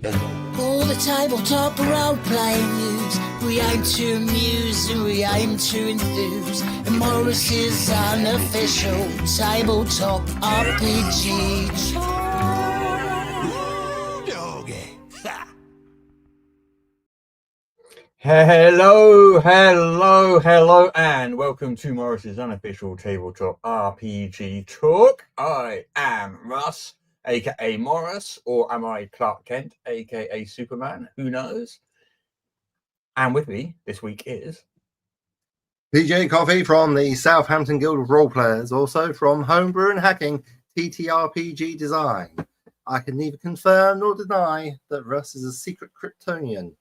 All the tabletop role-playing news. We aim to amuse and we aim to enthuse. And Morris's unofficial tabletop RPG. Hello, and welcome to Morris's unofficial tabletop RPG talk. I am Russ, aka Morris, or am I Clark Kent, aka Superman? Who knows? And with me this week is PJ Coffee from the Southampton Guild of Roleplayers, also from Homebrew and Hacking TTRPG Design. I can neither confirm nor deny that Russ is a secret Kryptonian.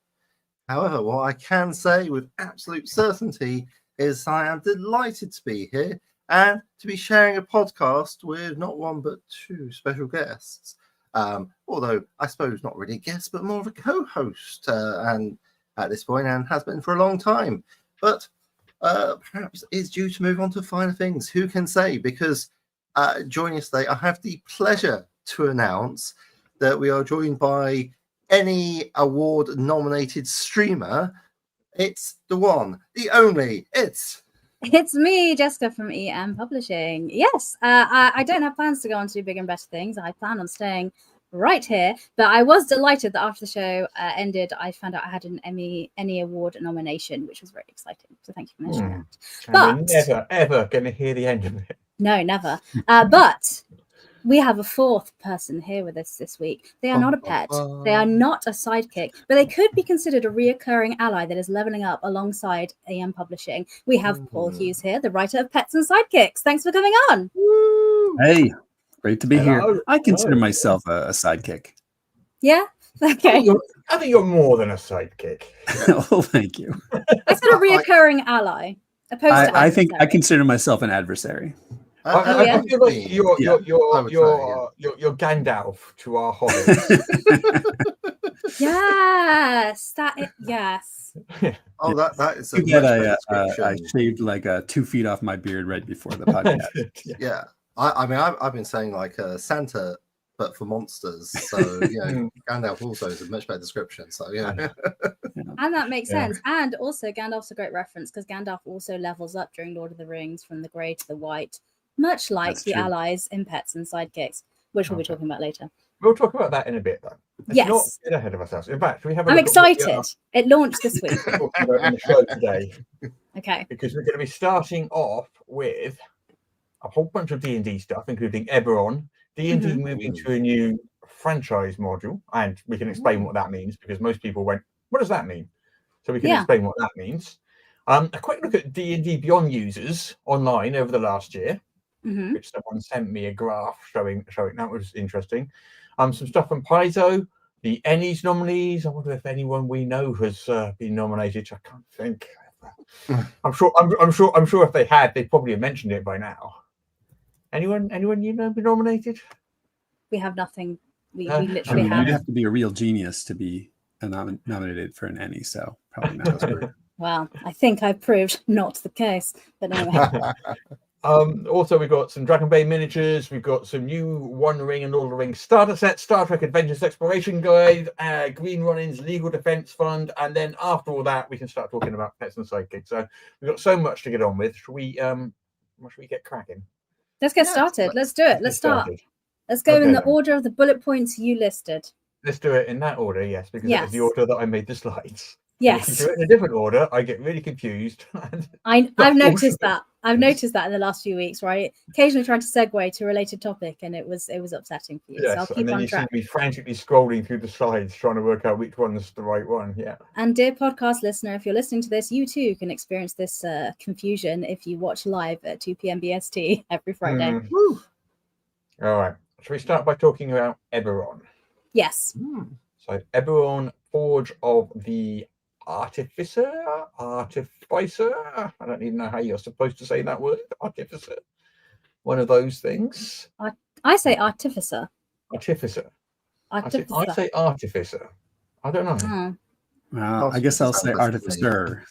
However, what I can say with absolute certainty is I am delighted to be here and to be sharing a podcast with not one but two special guests. Although I suppose not really a guest, but more of a co-host and at this point, and has been for a long time. But perhaps is due to move on to finer things. Who can say? Because joining us today, I have the pleasure to announce that we are joined by ENnie award-nominated streamer. It's the one, the only, it's me, Jessica from Publishing. Yes, I don't have plans to go on to bigger and better things. I plan on staying right here, but I was delighted that after the show ended, I found out I had an ENnie award nomination, which was very exciting. So thank you for mentioning that. But we're never, ever going to hear the end of it. No, never. But we have a fourth person here with us this week. They are not a pet. They are not a sidekick, but they could be considered a reoccurring ally that is leveling up alongside Publishing. We have Paul Hughes here, the writer of Pets and Sidekicks. Thanks for coming on. Hey, great to be here. I consider myself a sidekick. Yeah? Okay. I think you're more than a sidekick. Oh, thank you. I said a reoccurring ally. I think I consider myself an adversary. I feel like you're Gandalf to our hobbits. Yes, yes. Oh, that is a I shaved like 2 feet off my beard right before the podcast. Yeah, I mean, I've been saying like Santa, but for monsters. So Gandalf also is a much better description. So yeah. And that makes sense. And also, Gandalf's a great reference because Gandalf also levels up during Lord of the Rings from the grey to the white. Much like the allies in Pets and Sidekicks, which we'll be talking about later. We'll talk about that in a bit, though. Yes. Not get ahead of ourselves. In fact, I'm excited. It launched this week. Talking about in the show today. Okay. Because we're going to be starting off with a whole bunch of D&D stuff, including Eberron, D&D moving to a new franchise module, and we can explain what that means because most people went, "What does that mean?" So we can explain what that means. A quick look at D&D Beyond users online over the last year. Which someone sent me a graph showing that was interesting. Some stuff from Paizo, the ENnies Nominees. I wonder if anyone we know has been nominated. I can't think. I'm sure if they had, they'd probably have mentioned it by now. Anyone you know be nominated? We have nothing. We literally have. You'd have to be a real genius to be nominated for an ENnie, so probably not. Well, I think I've proved not the case. But anyway. Also, we've got some Dragonbane miniatures. We've got some new One Ring and Lord of the Rings starter sets, Star Trek Adventures Exploration Guide, Green Runnings Legal Defense Fund, and then after all that, we can start talking about Pets and Sidekicks. So we've got so much to get on with. Should we get cracking? Let's get started. Let's do it. Let's start. Let's go in the order of the bullet points you listed. Let's do it in that order, yes, because that is the order that I made the slides. Yes. If you do it in a different order, I get really confused. I've noticed that. I've noticed that in the last few weeks, right? Occasionally trying to segue to a related topic, and it was upsetting for you. Yes, so I'll keep and then on track. You see me frantically scrolling through the slides, trying to work out which one's the right one. Yeah. And dear podcast listener, if you're listening to this, you too can experience this confusion if you watch live at 2 p.m. BST every Friday. Woo. All right. Shall we start by talking about Eberon? Yes. So Eberon Forge of the Artificer. I don't even know how you're supposed to say that word. Artificer. One of those things. I say Artificer. Artificer. I say Artificer. I don't know. Well, I guess I'll say Artificer.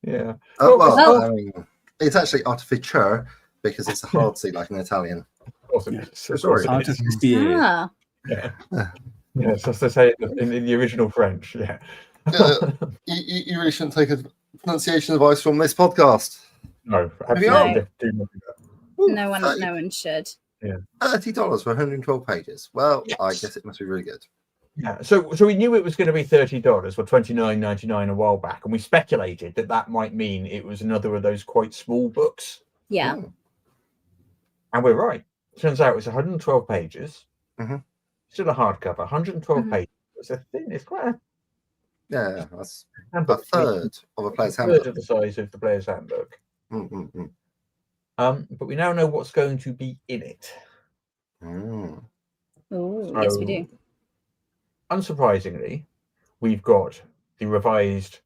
Yeah. I mean, it's actually Artificer because it's a hard C like in Italian. Awesome. Sorry. Artificer. Yeah. Yes, as they say in the original French. Yeah. You really shouldn't take a pronunciation advice from this podcast. No, Maybe absolutely. Do not do that. Ooh, No one should. $30 for 112 pages. Well, Yes. I guess it must be really good. Yeah, so we knew it was going to be $30 or $29.99 a while back, and we speculated that might mean it was another of those quite small books. Yeah. And we're right. Turns out it's 112 pages. Mhm. Still a hardcover, 112 Mhm. pages. It's a thin. It's quite Yeah, that's a a handbook. third of a player's third handbook. of the size of the player's handbook. Mm-mm-mm. But we now know what's going to be in it. Mm. Oh, yes, we do. Unsurprisingly, we've got the revised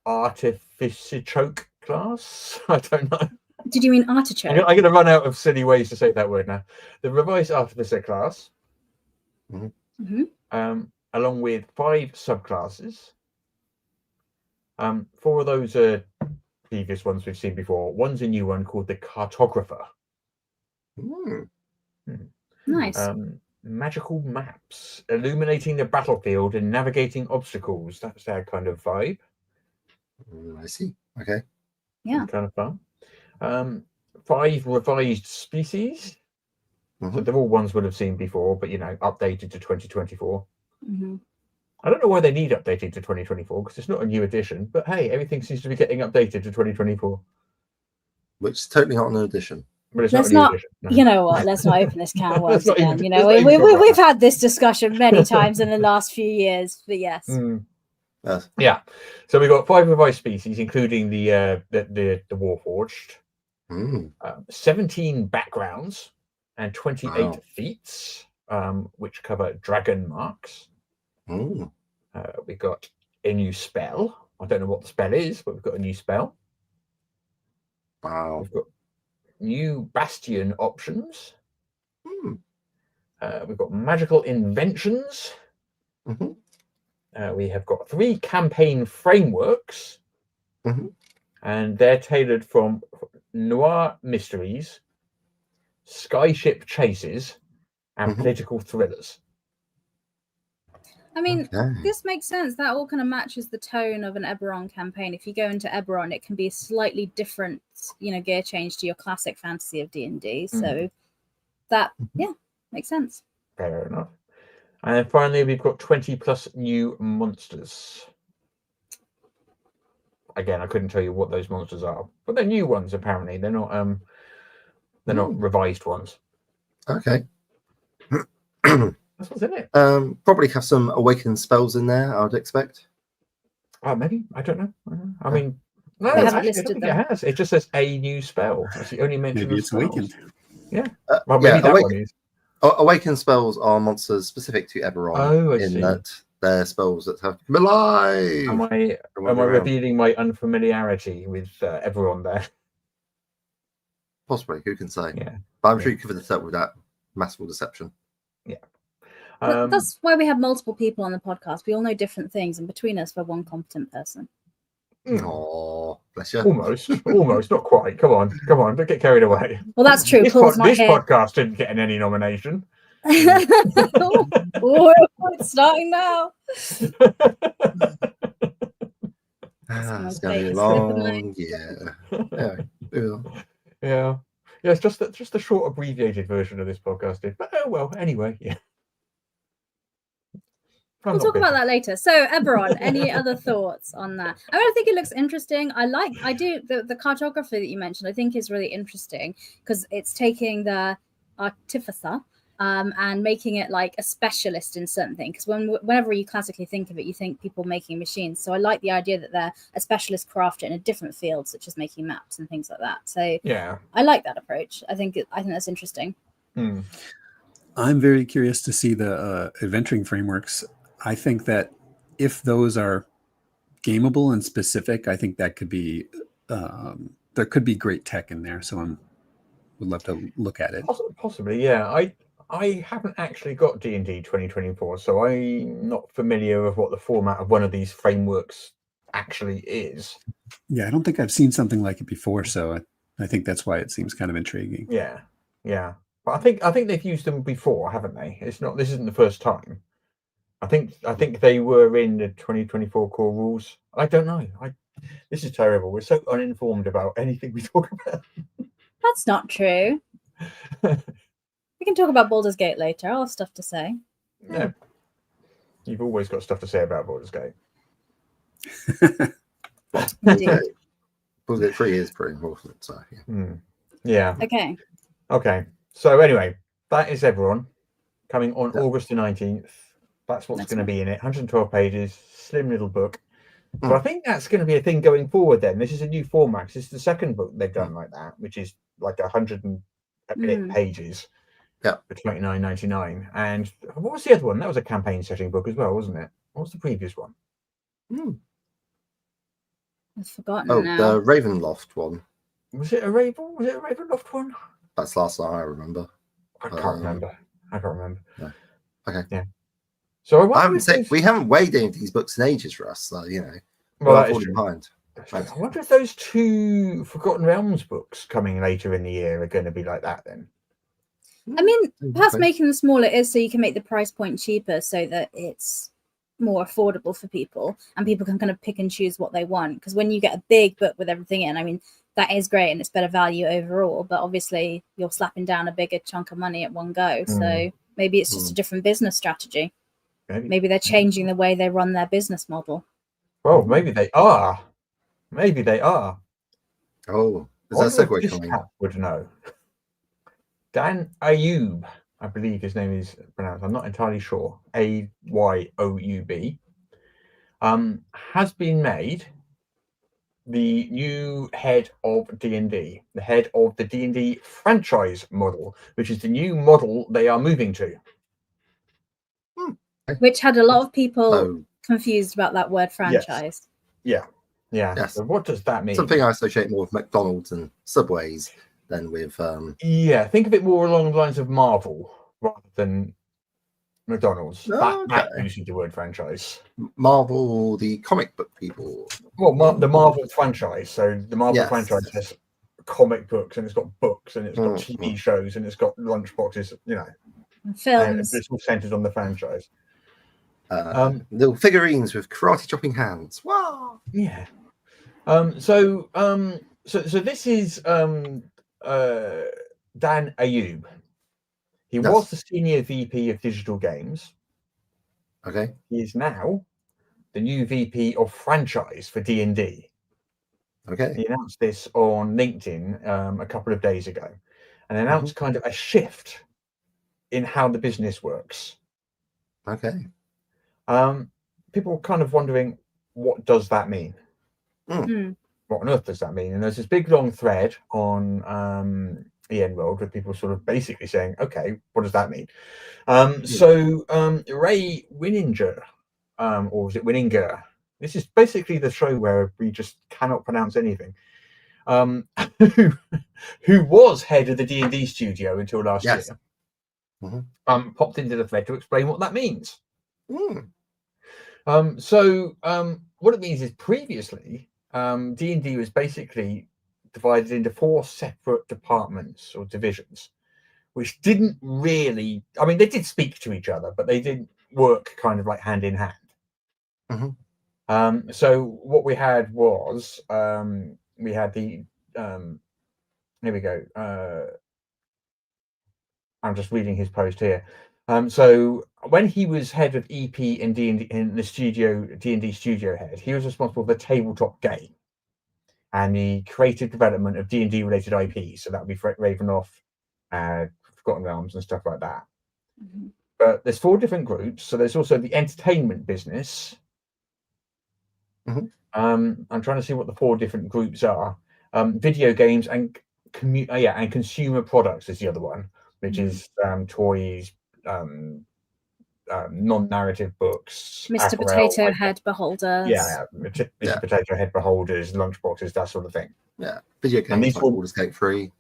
Artificer choke class. I don't know. Did you mean artichoke? I'm going to run out of silly ways to say that word now. The revised Artificer class, along with 5 subclasses. 4 of those are previous ones we've seen before. One's a new one called the Cartographer. Nice. Magical maps, illuminating the battlefield and navigating obstacles. That's their kind of vibe. I see. Okay. Yeah. Kind of fun. 5 revised species. So they're all ones we'll have seen before, but updated to 2024. I don't know why they need updating to 2024 because it's not a new edition. But hey, everything seems to be getting updated to 2024. Which is totally not an addition. But it's Let's not a new not. edition. No. You know what? Let's not open this can of worms Let's not again. even- let's not even talk We've about had this discussion many times in the last few years. But yes. Yes. Yeah. So we've got 5 revised species, including the Warforged, 17 backgrounds, and 28 feats, which cover dragon marks. We've got a new spell. I don't know what the spell is, but we've got a new spell. Wow. We've got new bastion options. We've got magical inventions. We have got 3 campaign frameworks, and they're tailored from noir mysteries, skyship chases, and political thrillers. I mean, this makes sense. That all kind of matches the tone of an Eberon campaign. If you go into Eberon, it can be a slightly different, gear change to your classic fantasy of D&D. So that, makes sense. Fair enough. And then finally, we've got 20 plus new monsters. Again, I couldn't tell you what those monsters are, but they're new ones. Apparently, they're not revised ones. Okay. That's what's in it. Probably have some awakened spells in there, I would expect. Maybe. I don't know. I mean, no, They haven't actually, I don't listed think them. it has. It just says a new spell. That's the only mention. Maybe of it's spells. awakened. Yeah. Well, maybe that one is. Awakened spells are monsters specific to Eberon. Oh, I see. That they're spells that have to come alive. Am I revealing my unfamiliarity with Eberon there? Possibly. Who can say? Yeah. But I'm sure you covered this up with that massive deception. Yeah. That's why we have multiple people on the podcast. We all know different things, and between us, we're one competent person. Oh, bless you. Almost, not quite. Come on, don't get carried away. Well, that's true. This Paul's not here. podcast didn't get an ENnie nomination. Oh, it's starting now. It's going to be a long year. Yeah. It's just the short abbreviated version of this podcast. But oh well. Anyway, yeah. We'll talk about that later. So, Eberon, any other thoughts on that? I think it looks interesting. I do the cartography that you mentioned. I think is really interesting because it's taking the Artificer and making it like a specialist in something. Because whenever you classically think of it, you think people making machines. So I like the idea that they're a specialist crafter in a different field, such as making maps and things like that. So yeah, I like that approach. I think that's interesting. I'm very curious to see the adventuring frameworks. I think that if those are gameable and specific, I think that could be there could be great tech in there. So would love to look at it. Possibly, yeah. I haven't actually got D&D 2024, so I'm not familiar with what the format of one of these frameworks actually is. Yeah, I don't think I've seen something like it before, so I think that's why it seems kind of intriguing. Yeah. But I think they've used them before, haven't they? It's not. This isn't the first time. I think they were in the 2024 core rules. I don't know. This is terrible. We're so uninformed about anything we talk about. That's not true. We can talk about Baldur's Gate later. I'll have stuff to say. No, you've always got stuff to say about Baldur's Gate. Indeed. Baldur's Gate 3 is pretty important. So Yeah. Okay. Okay. So anyway, that is Eberron coming on August the 19th. That's what's going to be in it. 112 pages, slim little book. But I think that's going to be a thing going forward then. This is a new format. This is the second book they've done like that, which is like 100 and a bit pages for $29.99. And what was the other one? That was a campaign setting book as well, wasn't it? What was the previous one? I've forgotten Oh, now. the Ravenloft one. Was it a Ravenloft one? That's last time I remember. I can't remember. No. Okay. Yeah. So I haven't said we haven't weighed any of these books in ages, Russ. So you know, well, that is falling true. behind. I wonder if those two Forgotten Realms books coming later in the year are going to be like that then. I mean, perhaps making them smaller is so you can make the price point cheaper so that it's more affordable for people and people can kind of pick and choose what they want. Because when you get a big book with everything in, I mean, that is great and it's better value overall, but obviously you're slapping down a bigger chunk of money at one go. So maybe it's just a different business strategy. Maybe they're changing the way they run their business model. Well, maybe they are. Maybe they are. Oh, is that a segue coming? Would know. Dan Ayoub, I believe his name is pronounced. I'm not entirely sure. Ayoub, has been made the new head of D&D, the head of the D&D franchise model, which is the new model they are moving to. Which had a lot of people confused about that word franchise. Yes. Yeah. So what does that mean? Something I associate more with McDonald's and Subways than with yeah, think of it more along the lines of Marvel rather than McDonald's. That uses the word franchise. Marvel, the comic book people. Well, the Marvel franchise. So the Marvel franchise has comic books and it's got books and it's got TV shows and it's got lunchboxes, you know. Films. It's all centered on the franchise. Little figurines with karate chopping hands. Wow. Yeah. So this is Dan Ayoub. He was the senior VP of digital games. Okay. He is now the new VP of franchise for D&D. Okay. He announced this on LinkedIn a couple of days ago, and announced kind of a shift in how the business works. Okay. People are kind of wondering, what does that mean? What on earth does that mean? And there's this big long thread on EN World with people sort of basically saying, okay, what does that mean? So Ray Winninger, or was it Winninger? This is basically the show where we just cannot pronounce anything. Who was head of the D&D studio until last year, popped into the thread to explain what that means. So what it means is previously D&D was basically divided into 4 separate departments or divisions, which didn't really, I mean, they did speak to each other, but they didn't work kind of like hand in hand. So what we had was we had the here we go. I'm just reading his post here. So when he was head of EP and D&D in the studio, D&D studio head, he was responsible for the tabletop game and the creative development of D&D related IP. So that would be Ravenloft, Forgotten Realms and stuff like that. But there's 4 different groups. So there's also the entertainment business. I'm trying to see what the 4 different groups are. Video games and and consumer products is the other one, which is toys, non-narrative books, Mr. apparel, Potato Head Beholders. Mr. Potato Head Beholders, lunchboxes, that sort of thing. Video games like Baldur's Gate 3.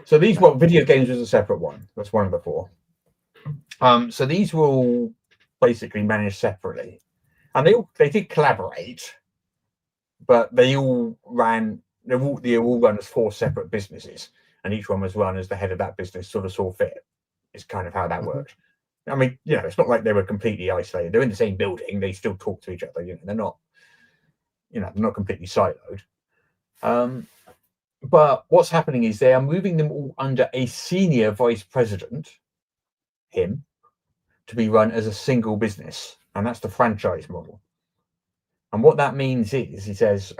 So these video games was a separate one. That's one of the 4. So these were all basically managed separately, and they did collaborate, but they all ran. They all run as 4 separate businesses. and each one was run as the head of that business sort of saw fit. It's kind of how that Mhm. worked. I mean, it's not like they were completely isolated. They're in the same building. They still talk to each other. They're not, they're not completely siloed. But what's happening is they are moving them all under a senior vice president, him, to be run as a single business, and that's the franchise model. And what that means is, he says,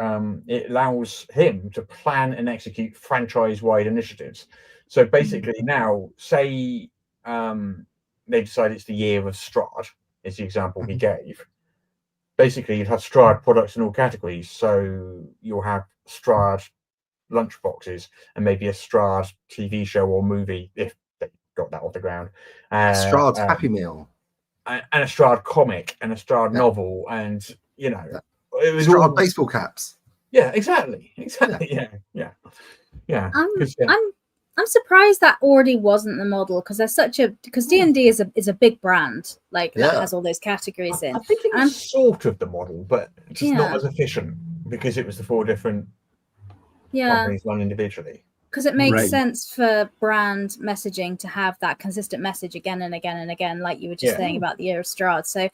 it allows him to plan and execute franchise-wide initiatives. So basically, now, say they decide it's the year of Strahd, is the example he gave. Basically, you'd have Strahd products in all categories. So you'll have Strahd lunchboxes and maybe a Strahd TV show or movie, if they got that off the ground. Strahd's Happy Meal. And a Strahd comic and a Strahd novel, and it was Strahd all baseball caps. Yeah, exactly. Yeah. I'm surprised that already wasn't the model, because there's because D&D is a big brand, like that has all those categories in. I think it was sort of the model, but just not as efficient, because it was the 4 different companies run individually. Because it makes sense for brand messaging to have that consistent message again and again and again, like you were just saying about the year of Strahd. So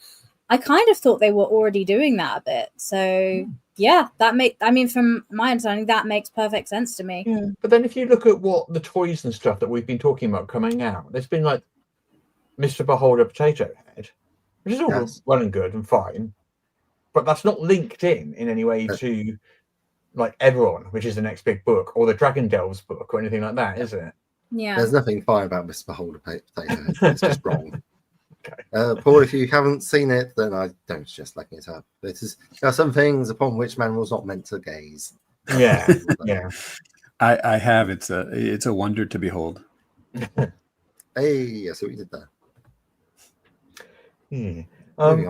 I kind of thought they were already doing that a bit. So from my understanding, that makes perfect sense to me. Yeah. But then if you look at what the toys and stuff that we've been talking about coming out, there's been like Mr. Beholder Potato Head, which is all well and good and fine, but that's not linked in any way to like Eberron, which is the next big book, or the Dragon Delves book, or anything like that, is it? Yeah. There's nothing fine about Mr. Beholder Potato Head. It's just wrong. Okay. Paul, if you haven't seen it, then I don't suggest looking it up. There are some things upon which man was not meant to gaze. Yeah. I have. It's a wonder to behold. Hey, I see what you did there.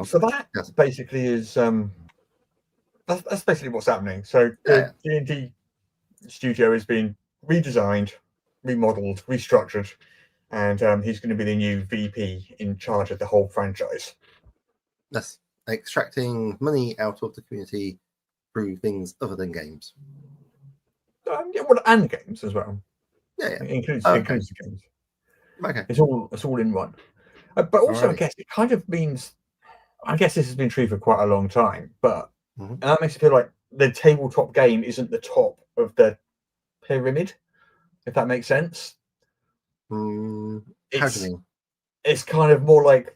So that basically is that's basically what's happening. So the D&D studio has been redesigned, remodeled, restructured, and he's going to be the new VP in charge of the whole franchise. Yes, extracting money out of the community through things other than games. And games as well. Yeah. It includes the games. Okay. It's all in one. But also, I guess it kind of means, I guess this has been true for quite a long time, but and that makes it feel like the tabletop game isn't the top of the pyramid, if that makes sense. It's kind of more like,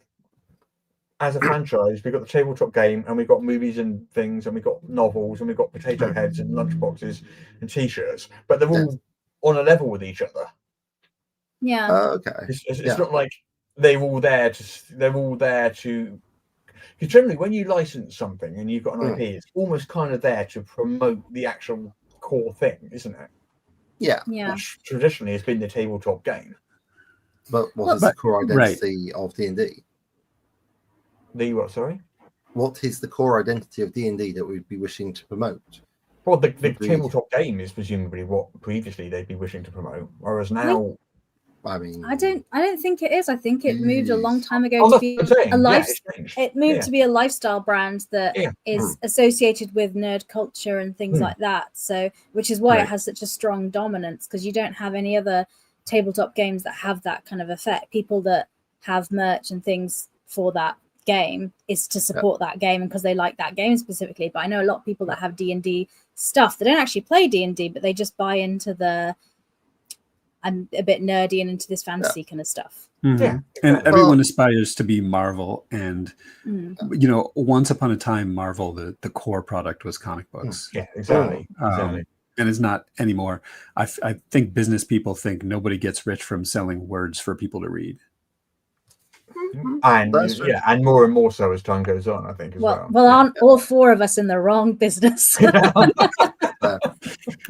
as a franchise, we've got the tabletop game, and we've got movies and things, and we've got novels, and we've got potato heads and lunchboxes and t-shirts, but they're all on a level with each other. Yeah. Okay. It's not like they're all there to. Because generally, when you license something and you've got an IP, it's almost kind of there to promote the actual core thing, isn't it? Yeah. Which traditionally has been the tabletop game. But what is the core identity of D&D? The what? Sorry. What is the core identity of D&D that we'd be wishing to promote? Well, the tabletop game is presumably what previously they'd be wishing to promote, whereas now. I mean, I don't think it is. I think it moved a long time ago to be a to be a lifestyle brand that is associated with nerd culture and things like that. So, which is why it has such a strong dominance, because you don't have any other tabletop games that have that kind of effect. People that have merch and things for that game is to support that game, and because they like that game specifically. But I know a lot of people that have D&D stuff, they don't actually play D&D, but they just buy into the I'm a bit nerdy and into this fantasy kind of stuff. And everyone aspires to be Marvel, and once upon a time, Marvel, the core product was comic books. Yeah, exactly. And it's not anymore. I think business people think nobody gets rich from selling words for people to read. And and more so as time goes on, I think, as well. Well, aren't all 4 of us in the wrong business?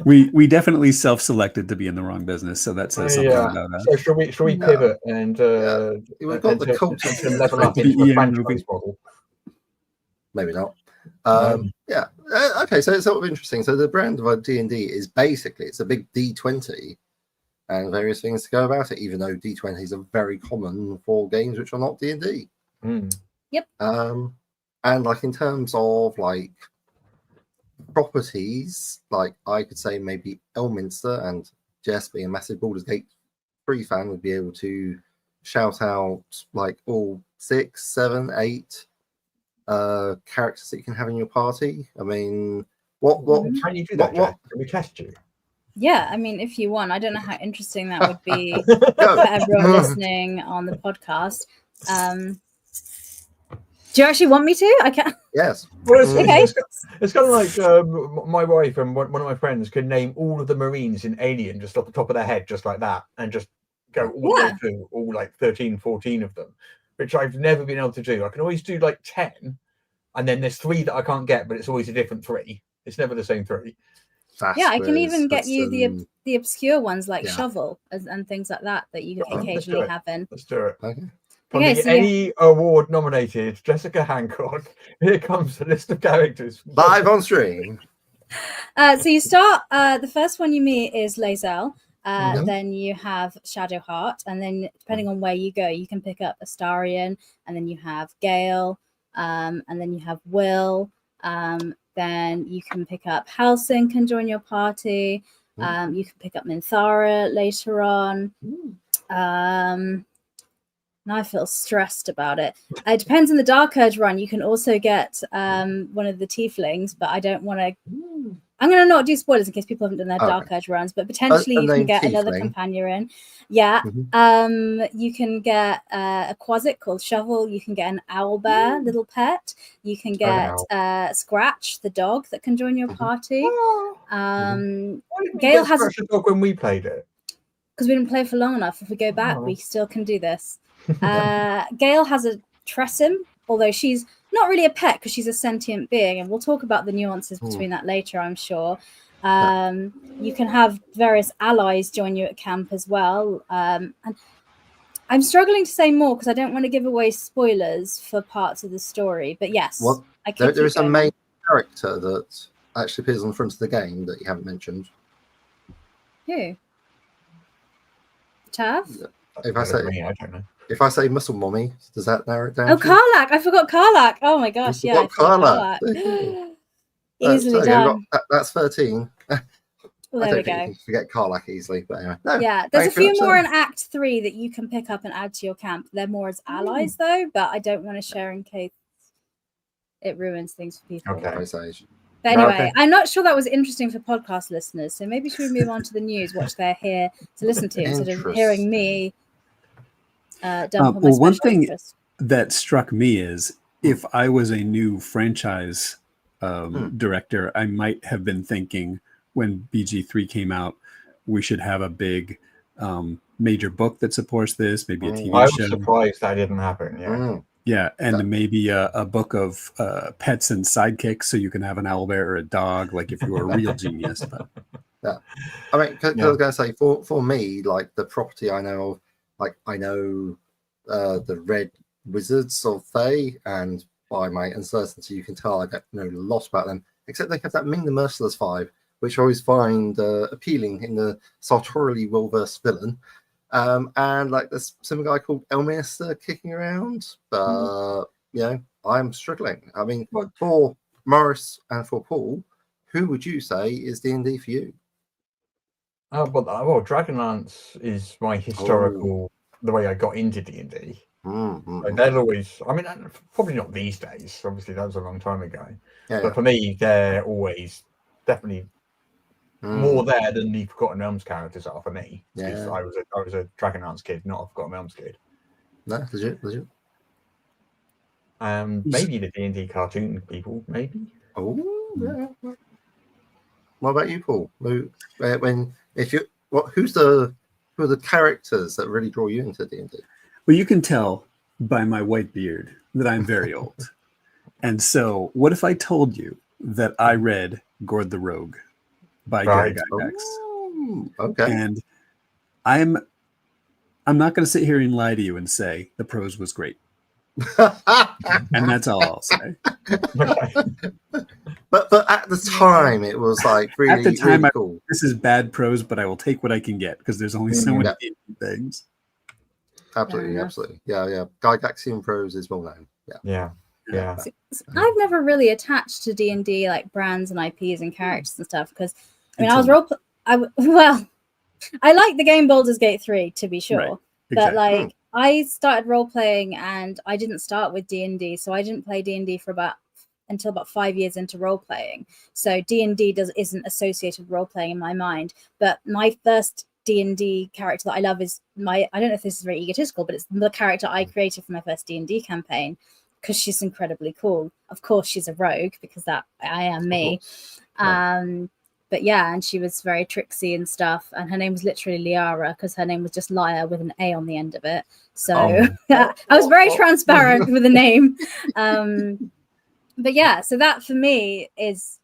We definitely self-selected to be in the wrong business, so that says something about that. So should we pivot and we've got the culture to level up into the franchise model? Maybe not. Okay, so it's sort of interesting. So the brand of D&D is basically, it's a big D20 and various things to go about it, even though D20s are very common for games which are not D&D. Yep. And like in terms of like properties, like I could say maybe Elminster and Jess, being a massive Baldur's Gate 3 fan, would be able to shout out like all 6, 7, 8 characters that you can have in your party. I mean, what Can you do that, Jess? Can we test you? Yeah, I mean, if you want, I don't know how interesting that would be for everyone listening on the podcast. Do you actually want me to? I can't. Yes. Well, Okay. it's kind of like my wife and one of my friends can name all of the Marines in Alien just off the top of their head, just like that, and just go all the way through all like 13, 14 of them, which I've never been able to do. I can always do like 10, and then there's 3 that I can't get, but it's always a different 3. It's never the same 3. Yeah, I can even get you the obscure ones like Shovel and things like that you occasionally have in. Let's do it. Okay. From the ENnie Award nominated Jessica Hancock, here comes the list of characters. Live on stream. So you start, the first one you meet is Lae'zel. Then you have Shadowheart, and then depending on where you go, you can pick up Astarion, and then you have Gale, and then you have Will. Then you can pick up Halsyn, can join your party. You can pick up Minthara later on. Now I feel stressed about it. It depends on the Dark Urge run. You can also get one of the tieflings, but I don't want to. I'm going to not do spoilers in case people haven't done their Dark Urge runs, but potentially you can get another companion in. Yeah. You can get a Quasic called Shovel. You can get an owlbear little pet. You can get Scratch, the dog that can join your party. Gale has a dog when we played it. Because we didn't play for long enough. If we go back, we still can do this. Gale has a Tressim, although she's not really a pet because she's a sentient being, and we'll talk about the nuances between that later, I'm sure. You can have various allies join you at camp as well. And I'm struggling to say more because I don't want to give away spoilers for parts of the story. But yes, there is a main character that actually appears on the front of the game that you haven't mentioned. Who? Tav? If I say, I don't know. If I say Muscle Mommy, does that narrow it down? Oh, Karlach! I forgot Karlach. Oh my gosh, yeah. Karlach. Easily done. That's 13. Well, there we go. You can forget Karlach easily, but anyway. No, yeah, there's a few more in Act 3 that you can pick up and add to your camp. They're more as allies, though, but I don't want to share in case it ruins things for people. Okay. But anyway, I'm not sure that was interesting for podcast listeners, so maybe should we move on to the news, which they're here to listen to, instead of hearing me dump on my one thing interest. That struck me is if I was a new franchise director, I might have been thinking when BG3 came out, we should have a big major book that supports this, maybe a TV show. I was surprised that didn't happen. Yeah. Yeah, and maybe a book of pets and sidekicks, so you can have an owlbear or a dog, like if you were a real genius. But yeah, I mean, I was going to say for me, like the property I know of, like I know the Red Wizards of Thay, and by my uncertainty, you can tell I don't know a lot about them, except they have that Ming the Merciless 5, which I always find appealing in the sartorially well-versed villain. And like there's some guy called Elminster kicking around, but you know, I'm struggling. I mean, for Morris and for Paul, who would you say is D&D for you? Well, Dragonlance is my historical, the way I got into D&D. Like they're always, I mean, probably not these days. Obviously, that was a long time ago. But for me, they're always definitely more there than the Forgotten Realms characters are for me. Yeah. I was a Dragonlance kid, not a Forgotten Realms kid. No, legit. Maybe the D&D cartoon people, maybe. Oh, yeah. What about you, Paul? Who are the characters that really draw you into D&D? Well, you can tell by my white beard that I'm very old. And so, what if I told you that I read Gord the Rogue by Gary Gygax? Okay. And I'm not going to sit here and lie to you and say the prose was great. And that's all I'll say. But at the time, it was like really, at the time, really cool. This is bad prose, but I will take what I can get because there's only so many things. Absolutely. Yeah. Gygaxian prose is well known. Yeah. So I've never really attached to D&D like brands and IPs and characters and stuff because I mean I was I like the game Baldur's Gate 3, to be sure. Right. But Exactly. like I started role playing and I didn't start with D&D, so I didn't play D&D for until about 5 years into role playing. So D&D isn't associated with role playing in my mind. But my first D&D character that I love is I don't know if this is very egotistical, but it's the character I created for my first D&D campaign because she's incredibly cool. Of course, she's a rogue because I am me. But yeah, and she was very tricksy and stuff, and her name was literally Liara because her name was just Liar with an A on the end of it. So I was very transparent with the name. But yeah, so that for me is,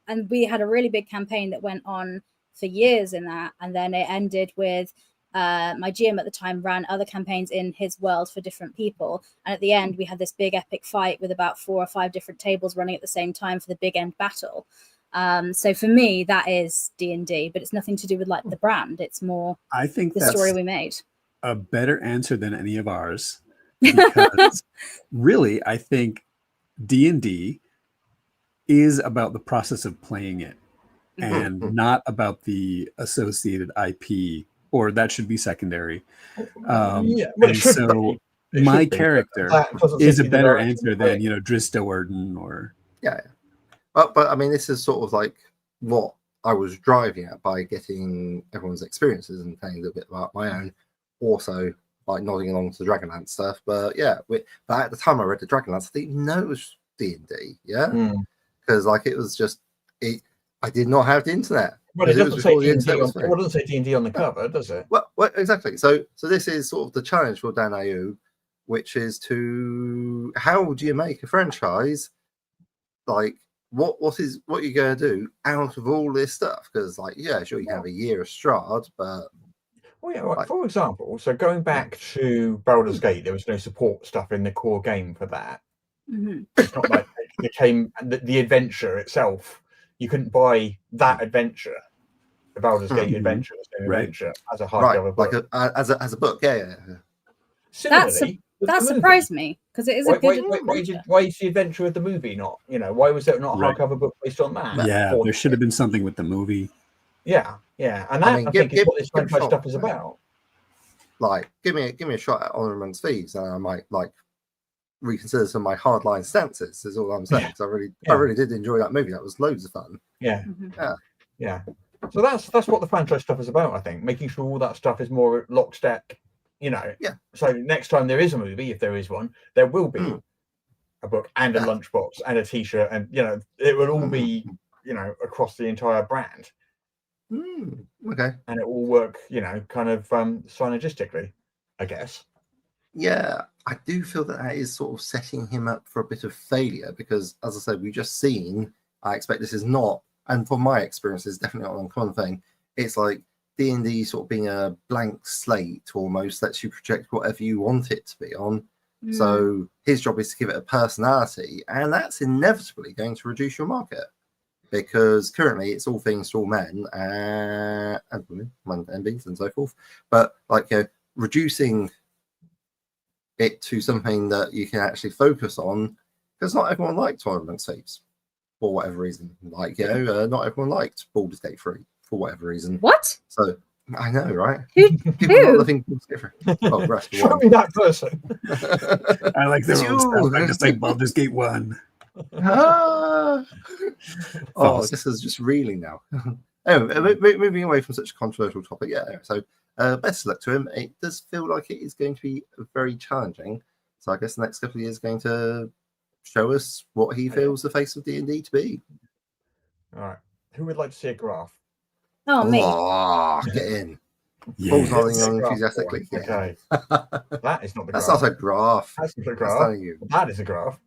and we had a really big campaign that went on for years in that, and then it ended with my GM at the time ran other campaigns in his world for different people, and at the end we had this big epic fight with about 4 or 5 different tables running at the same time for the big end battle. So for me that is D&D, but it's nothing to do with like the brand. It's more I think the that's story we made. a better answer than any of ours, because really I think D&D is about the process of playing it and not about the associated IP, or that should be secondary. Well, it And should so be. It my should be, but character that doesn't is a seem to be the better direction answer we're than, going. you know, Dristo Erden or... Yeah. But I mean, this is sort of like what I was driving at by getting everyone's experiences and telling a little bit about my own. Also, like nodding along to the Dragonlance stuff. But yeah, but at the time I read the Dragonlance, I didn't know it was D&D. Yeah, because like it was just it. I did not have the internet. Well, it doesn't say D&D was on. Well, it doesn't say D&D on the cover, does it? Well, exactly. So this is sort of the challenge for Dan Ayoub, which is to how do you make a franchise like. What you're going to do out of all this stuff? Because like, yeah, sure, you can have a year of Strahd, but well, yeah, like, for example, so going back to Baldur's Gate, there was no support stuff in the core game for that. It's not like it came the adventure itself. You couldn't buy that adventure, the Baldur's Gate adventure, adventure as a hardcover book, like as a book. Yeah. Similarly, that surprised me because it is a good adventure. Why is the adventure of the movie not? You know, why was there not a hardcover book based on that? Yeah, there should have been something with the movie. Yeah, and that I think is what this franchise stuff is about. Like, give me a shot at Honor Amongst Thieves, and I might like reconsider some of my hardline stances. Is all I'm saying. I really did enjoy that movie. That was loads of fun. Yeah. So that's what the franchise stuff is about. I think making sure all that stuff is more lockstep. You know, so next time there is a movie, if there is one, there will be a book and a lunchbox and a T-shirt, and you know, it will all be, you know, across the entire brand. Okay, and it will work, you know, kind of synergistically, I guess. Yeah, I do feel that is sort of setting him up for a bit of failure because, as I said, we've just seen. I expect this is not, and from my experience, it's definitely not an uncommon thing. It's like D&D sort of being a blank slate almost lets you project whatever you want it to be on. So his job is to give it a personality, and that's inevitably going to reduce your market because currently it's all things to all men and women and beings and so forth. But like, you know, reducing it to something that you can actually focus on, because not everyone liked Tournament Saves for whatever reason. Like, you know, not everyone liked Baldur's Gate 3 for whatever reason. What? So I know, right? People not loving Baldur's Gate 3. Oh, rest Show me that person. I like their old stuff. I just like Baldur's Gate 1. Oh, this is just reeling now. Anyway, moving away from such a controversial topic, so best of luck to him. It does feel like it is going to be very challenging. So I guess the next couple of years are going to show us what he feels the face of D&D to be. All right. Who would like to see a graph? Oh, me. Oh, get in. Yes. Nodding on enthusiastically. Okay. That is not the graph. That's not a graph. That's not a graph. That is a graph.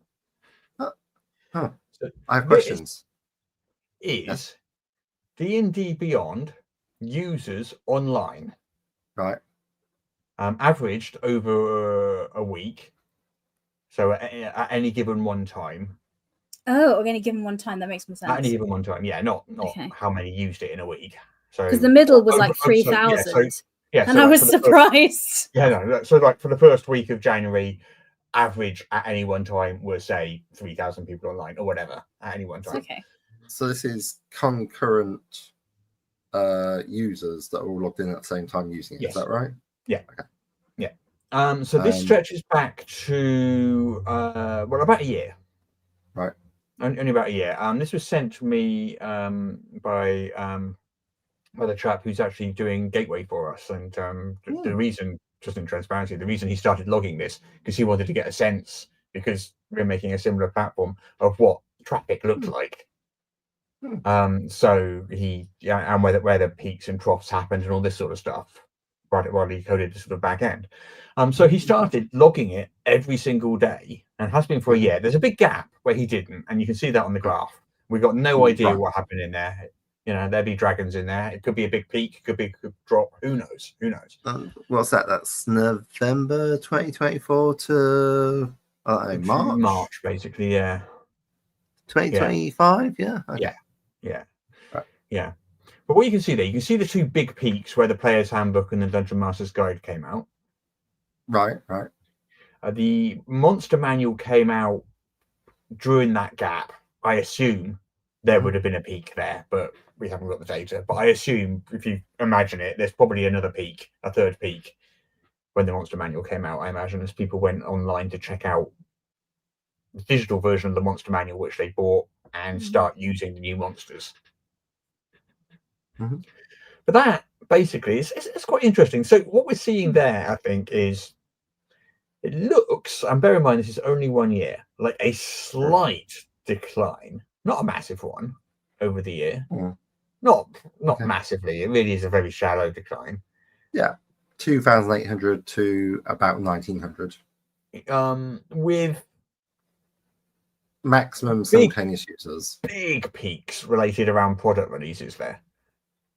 Huh. So I have questions. Is D&D Beyond users online? Right. Averaged over a week. So at any given one time. Oh, we're going to give him one time. That makes more sense. At any given one time, yeah, not Okay. how many used it in a week. So because the middle was like 3,000, and I was surprised. So like for the first week of January, average at any one time was say 3,000 people online or whatever at any one time. Okay. So this is concurrent users that are all logged in at the same time using it. Yes. Is that right? Yeah. Okay. Yeah. So this stretches back to well, about a year. Right. Only about a year. This was sent to me by the chap who's actually doing Gateway for us, and the reason, just in transparency, the reason he started logging this because he wanted to get a sense, because we're making a similar platform, of what traffic looks like. So and where the peaks and troughs happened and all this sort of stuff, while he coded the sort of back end. So he started logging it every single day, and has been for a year. There's a big gap where he didn't, and you can see that on the graph. We've got no idea what happened in there. There'd be dragons in there. It could be a big peak, it could be a big drop. Who knows? What's that? That's November 2024 to March. March, basically. Yeah. 2025. Yeah. Okay. Yeah. Right. Yeah. But what you can see there, you can see the two big peaks where the Player's Handbook and the Dungeon Master's Guide came out. Right. The Monster Manual came out during that gap. I assume there would have been a peak there, but we haven't got the data. But I assume, if you imagine it, there's probably another peak, a third peak, when the Monster Manual came out, I imagine, as people went online to check out the digital version of the Monster Manual, which they bought, and start using the new monsters. But that, basically, it's quite interesting. So what we're seeing there, I think, is it looks, and bear in mind, this is only 1 year, like a slight decline, not a massive one, over the year. Not massively. It really is a very shallow decline. Yeah, 2,800 to about 1,900. With maximum simultaneous users. Big peaks related around product releases there.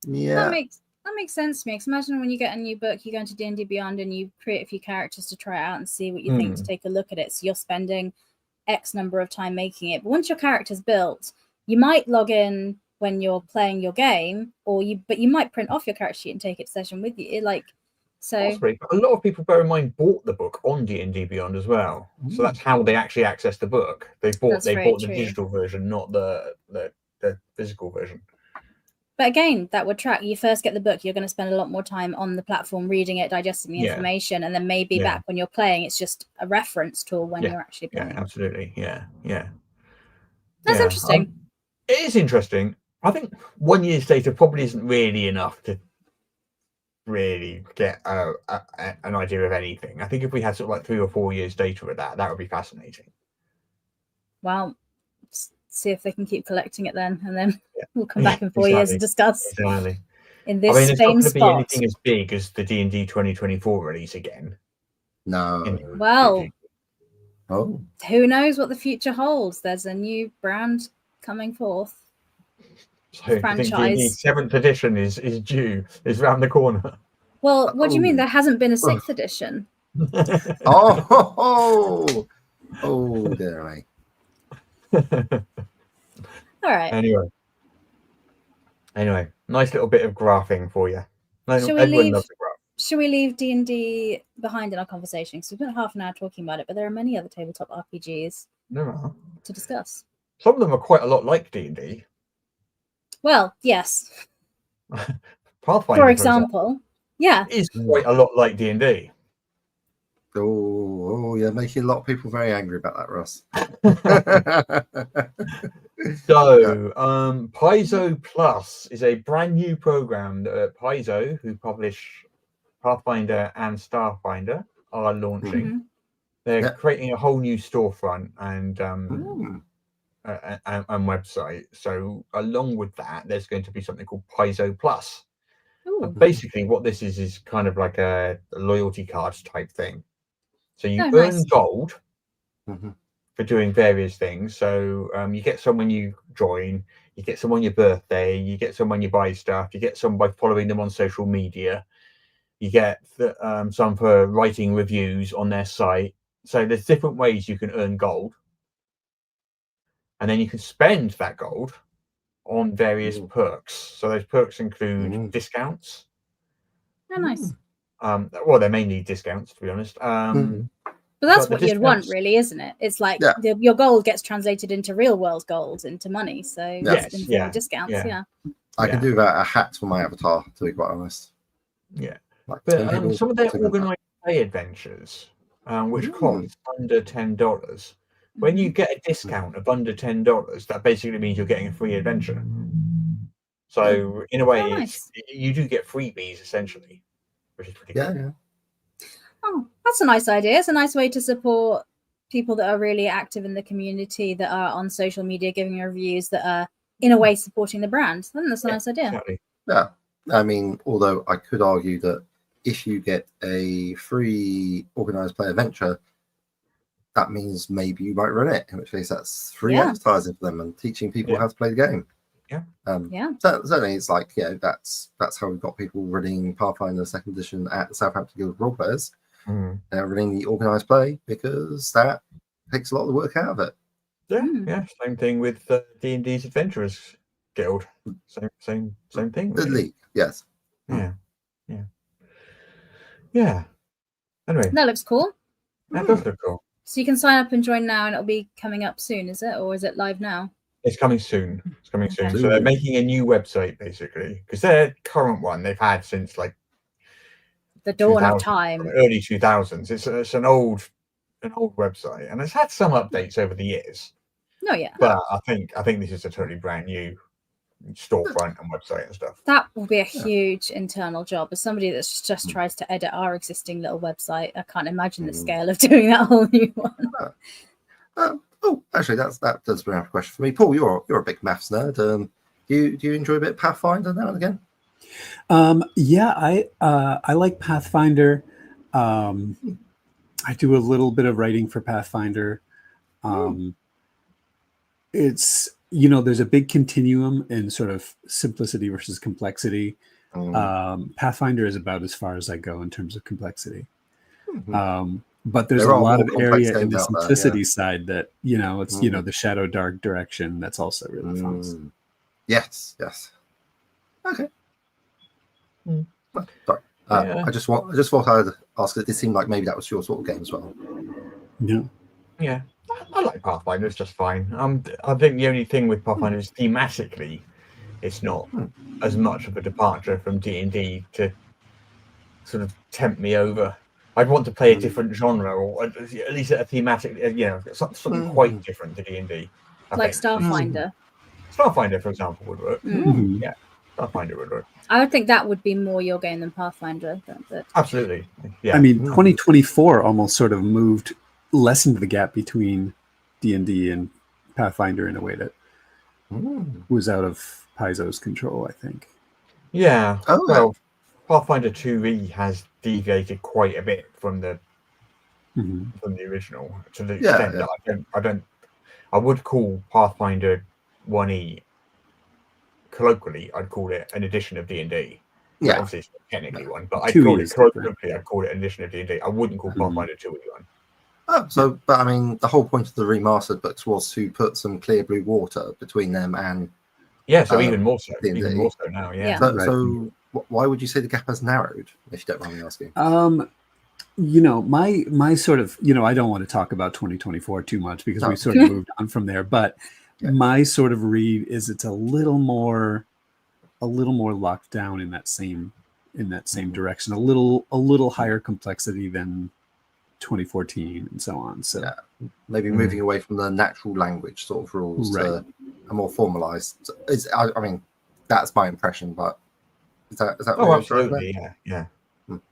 Yeah, that makes sense to me. Because imagine when you get a new book, you go into D&D Beyond and you create a few characters to try it out and see what you think, to take a look at it. So you're spending X number of time making it. But once your character's built, you might log in when you're playing your game, but you might print off your character sheet and take it to session with you. Possibly. A lot of people, bear in mind, bought the book on D&D Beyond as well. So that's how they actually accessed the book. They bought the digital version, not the physical version. But again, that would track. You first get the book, you're going to spend a lot more time on the platform reading it, digesting the information, and then maybe back when you're playing, it's just a reference tool when you're actually playing. Yeah, absolutely. Yeah. That's interesting. It is interesting. I think 1 year's data probably isn't really enough to really get an idea of anything. I think if we had sort of like 3 or 4 years data of that would be fascinating. Well, see if they can keep collecting it then, and then we'll come back in 4 years and discuss. Exactly. In this same it's not going to be spot. anything as big as the D&D 2024 release again. No. Well, who knows what the future holds? There's a new brand coming forth. So franchise. I think the 7th edition is due, is around the corner. Well, what do you mean? There hasn't been a 6th edition. Oh, dear me. All right. Anyway, nice little bit of graphing for you. Everyone loves a graph. Should we leave D&D behind in our conversation? Because we've spent half an hour talking about it, but there are many other tabletop RPGs to discuss. Some of them are quite a lot like D&D. Well, yes. Pathfinder, for example, is quite a lot like D&D. Oh, you're making a lot of people very angry about that, Russ. So, Piso Plus is a brand new program that Paizo, who publish Pathfinder and Starfinder, are launching. They're creating a whole new storefront and website. So, along with that, there's going to be something called Piso Plus. Basically, what this is kind of like a loyalty cards type thing. So you earn gold for doing various things. So you get some when you join, you get some on your birthday, you get some when you buy stuff, you get some by following them on social media, you get some for writing reviews on their site. So there's different ways you can earn gold. And then you can spend that gold on various perks. So those perks include discounts. Oh, nice. Well, they're mainly discounts, to be honest. But that's what you'd want, really, isn't it? It's like your gold gets translated into real world gold, into money. So discounts. I can do that a hat for my avatar, to be quite honest. Yeah. Like But some of their organized play adventures, which cost under $10, when you get a discount of under $10, that basically means you're getting a free adventure. So in a way, nice. you do get freebies essentially, which is pretty cool. Yeah. Oh, that's a nice idea. It's a nice way to support people that are really active in the community, that are on social media giving reviews, that are in a way supporting the brand. I think that's a nice idea. Exactly. Yeah. I mean, although I could argue that if you get a free organized play adventure, that means maybe you might run it, in which case that's free advertising for them and teaching people how to play the game. So certainly it's like, that's how we've got people running Pathfinder 2nd edition at the Southampton Guild of Role Players. They're running the organised play because that takes a lot of the work out of it. Yeah. Same thing with D&D's Adventurers Guild. Same thing. The league, yes. Yeah. Anyway, that looks cool. That does look cool. So you can sign up and join now, and it'll be coming up soon, is it, or is it live now? It's coming soon. Okay. So they're making a new website basically, because their current one they've had since like the dawn of time, early 2000s. It's an old website, and it's had some updates over the years. No, yeah. But I think this is a totally brand new storefront and website and stuff. That will be a huge internal job. As somebody that's just tries to edit our existing little website, I can't imagine the scale of doing that whole new one. Actually, that does bring up a question for me. Paul, you're a big maths nerd. Do you enjoy a bit of Pathfinder now and again? I like Pathfinder. I do a little bit of writing for Pathfinder. It's, there's a big continuum in sort of simplicity versus complexity. Pathfinder is about as far as I go in terms of complexity. But there's a lot of area in the simplicity side that, it's, the Shadow Dark direction that's also really fun. Yes. Okay. Sorry. I just thought I'd ask it. It seemed like maybe that was your sort of game as well. Yeah. I like Pathfinder. It's just fine. I think the only thing with Pathfinder is thematically, it's not as much of a departure from D&D to sort of tempt me over. I'd want to play a different genre, or at least a thematic, something quite different to D&D. Like Starfinder. Starfinder, for example, would work. Yeah, Starfinder would work. I would think that would be more your game than Pathfinder. Absolutely. Yeah. I mean, 2024 almost sort of moved, lessened the gap between D&D and Pathfinder in a way that was out of Paizo's control, I think. Yeah. Well, Pathfinder 2e has deviated quite a bit from the original, to the extent that I would call Pathfinder 1e colloquially, I'd call it an edition of D&D. Yeah, obviously it's not technically one, but I'd call it colloquially, I'd call it an edition of D&D. I wouldn't call Pathfinder 2e one. But I mean, the whole point of the remastered books was to put some clear blue water between them and so even more so now. So why would you say the gap has narrowed, if you don't mind me asking? My sort of, I don't want to talk about 2024 too much because we sort of moved on from there, but my sort of read is it's a little more locked down in that same direction, a little higher complexity than 2014 and so on. So maybe moving away from the natural language sort of rules to a more formalized. I mean, that's my impression, but is that absolutely, yeah.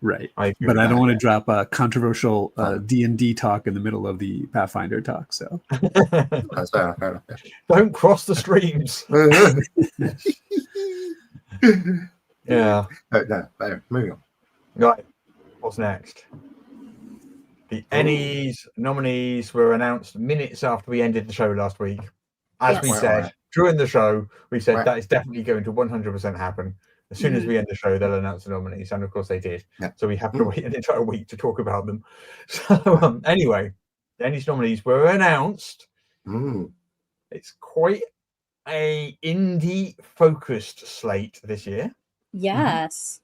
Right, but I don't want to drop a controversial D&D talk in the middle of the Pathfinder talk. So that's fair enough. Don't cross the streams. Yeah. Moving on. Right. What's next? The ENnies nominees were announced minutes after we ended the show last week. As we said during the show, we said that is definitely going to 100% happen. As soon as we end the show, they'll announce the nominees, and of course they did. So we have to wait an entire week to talk about them. So anyway, the ENnies nominees were announced. It's quite a indie-focused slate this year. Yes.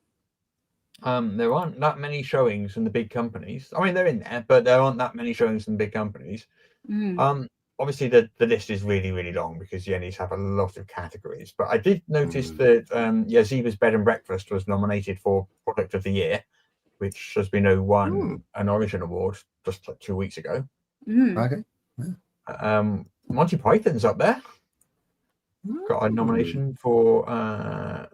There aren't that many showings from the big companies. I mean, they're in there, but there aren't that many showings from the big companies. obviously the list is really, really long because the ENnies have a lot of categories. But I did notice that Ziva's Bed and Breakfast was nominated for Product of the Year, which has been won an Origin Award just like 2 weeks ago. Okay. Monty Python's up there. Got a nomination for Product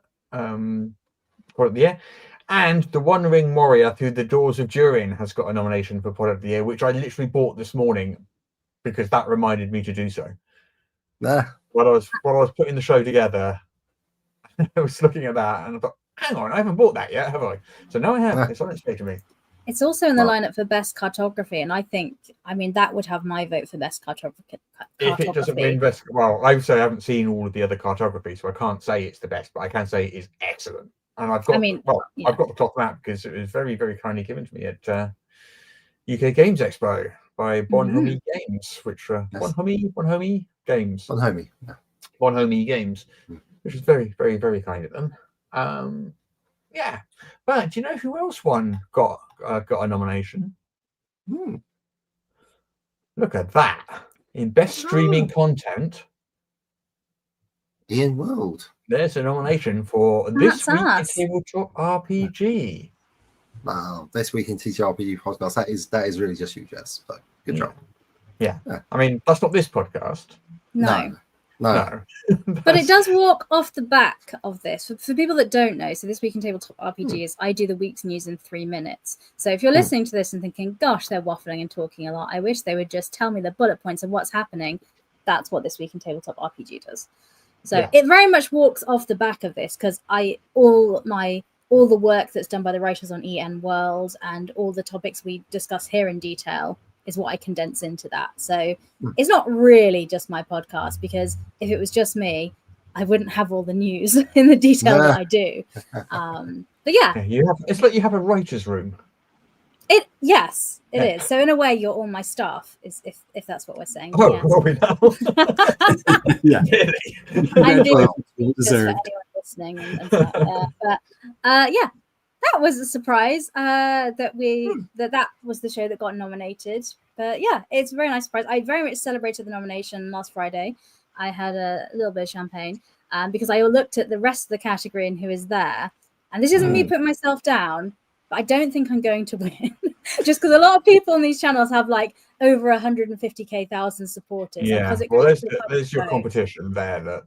of the Year. And the One Ring Warrior Through the Doors of Durin has got a nomination for Product of the Year, which I literally bought this morning because that reminded me to do so. While I was putting the show together, I was looking at that and I thought, hang on, I haven't bought that yet, have I? So now I have. It's on its way to me. It's also in the lineup for best cartography, and I mean, that would have my vote for best cartography. If it doesn't win best, well, I would say I haven't seen all of the other cartography, so I can't say it's the best, but I can say it is excellent. And I've got, I've got the top map because it was very, very kindly given to me at UK Games Expo by Bonhomie Games, which Bonhomie Games, Bonhomie Games, which is very, very, very kind of them. Yeah, but do you know who else got a nomination? Look at that! In best streaming content, Ian World. There's a nomination for This Week in Tabletop RPG. Wow, This Week in TTRPG podcast. That is really just you, Jess. So good job. Yeah. I mean, that's not this podcast. No. But it does walk off the back of this. For people that don't know, so This Week in Tabletop RPG is I do the week's news in 3 minutes. So if you're listening to this and thinking, gosh, they're waffling and talking a lot, I wish they would just tell me the bullet points of what's happening. That's what This Week in Tabletop RPG does. So it very much walks off the back of this because all the work that's done by the writers on EN World and all the topics we discuss here in detail is what I condense into that. So it's not really just my podcast, because if it was just me, I wouldn't have all the news in the detail that I do. But it's like you have a writer's room. Yes, it is. So in a way, you're all my staff, if that's what we're saying. Oh, yes. well, we know. Yeah, I'm doing well just for anyone listening and stuff. But that was a surprise that was the show that got nominated. But yeah, it's a very nice surprise. I very much celebrated the nomination last Friday. I had a little bit of champagne because I looked at the rest of the category and who is there. And this isn't me putting myself down, but I don't think I'm going to win. Just because a lot of people on these channels have like over 150,000 supporters. Yeah, well, there's your competition there.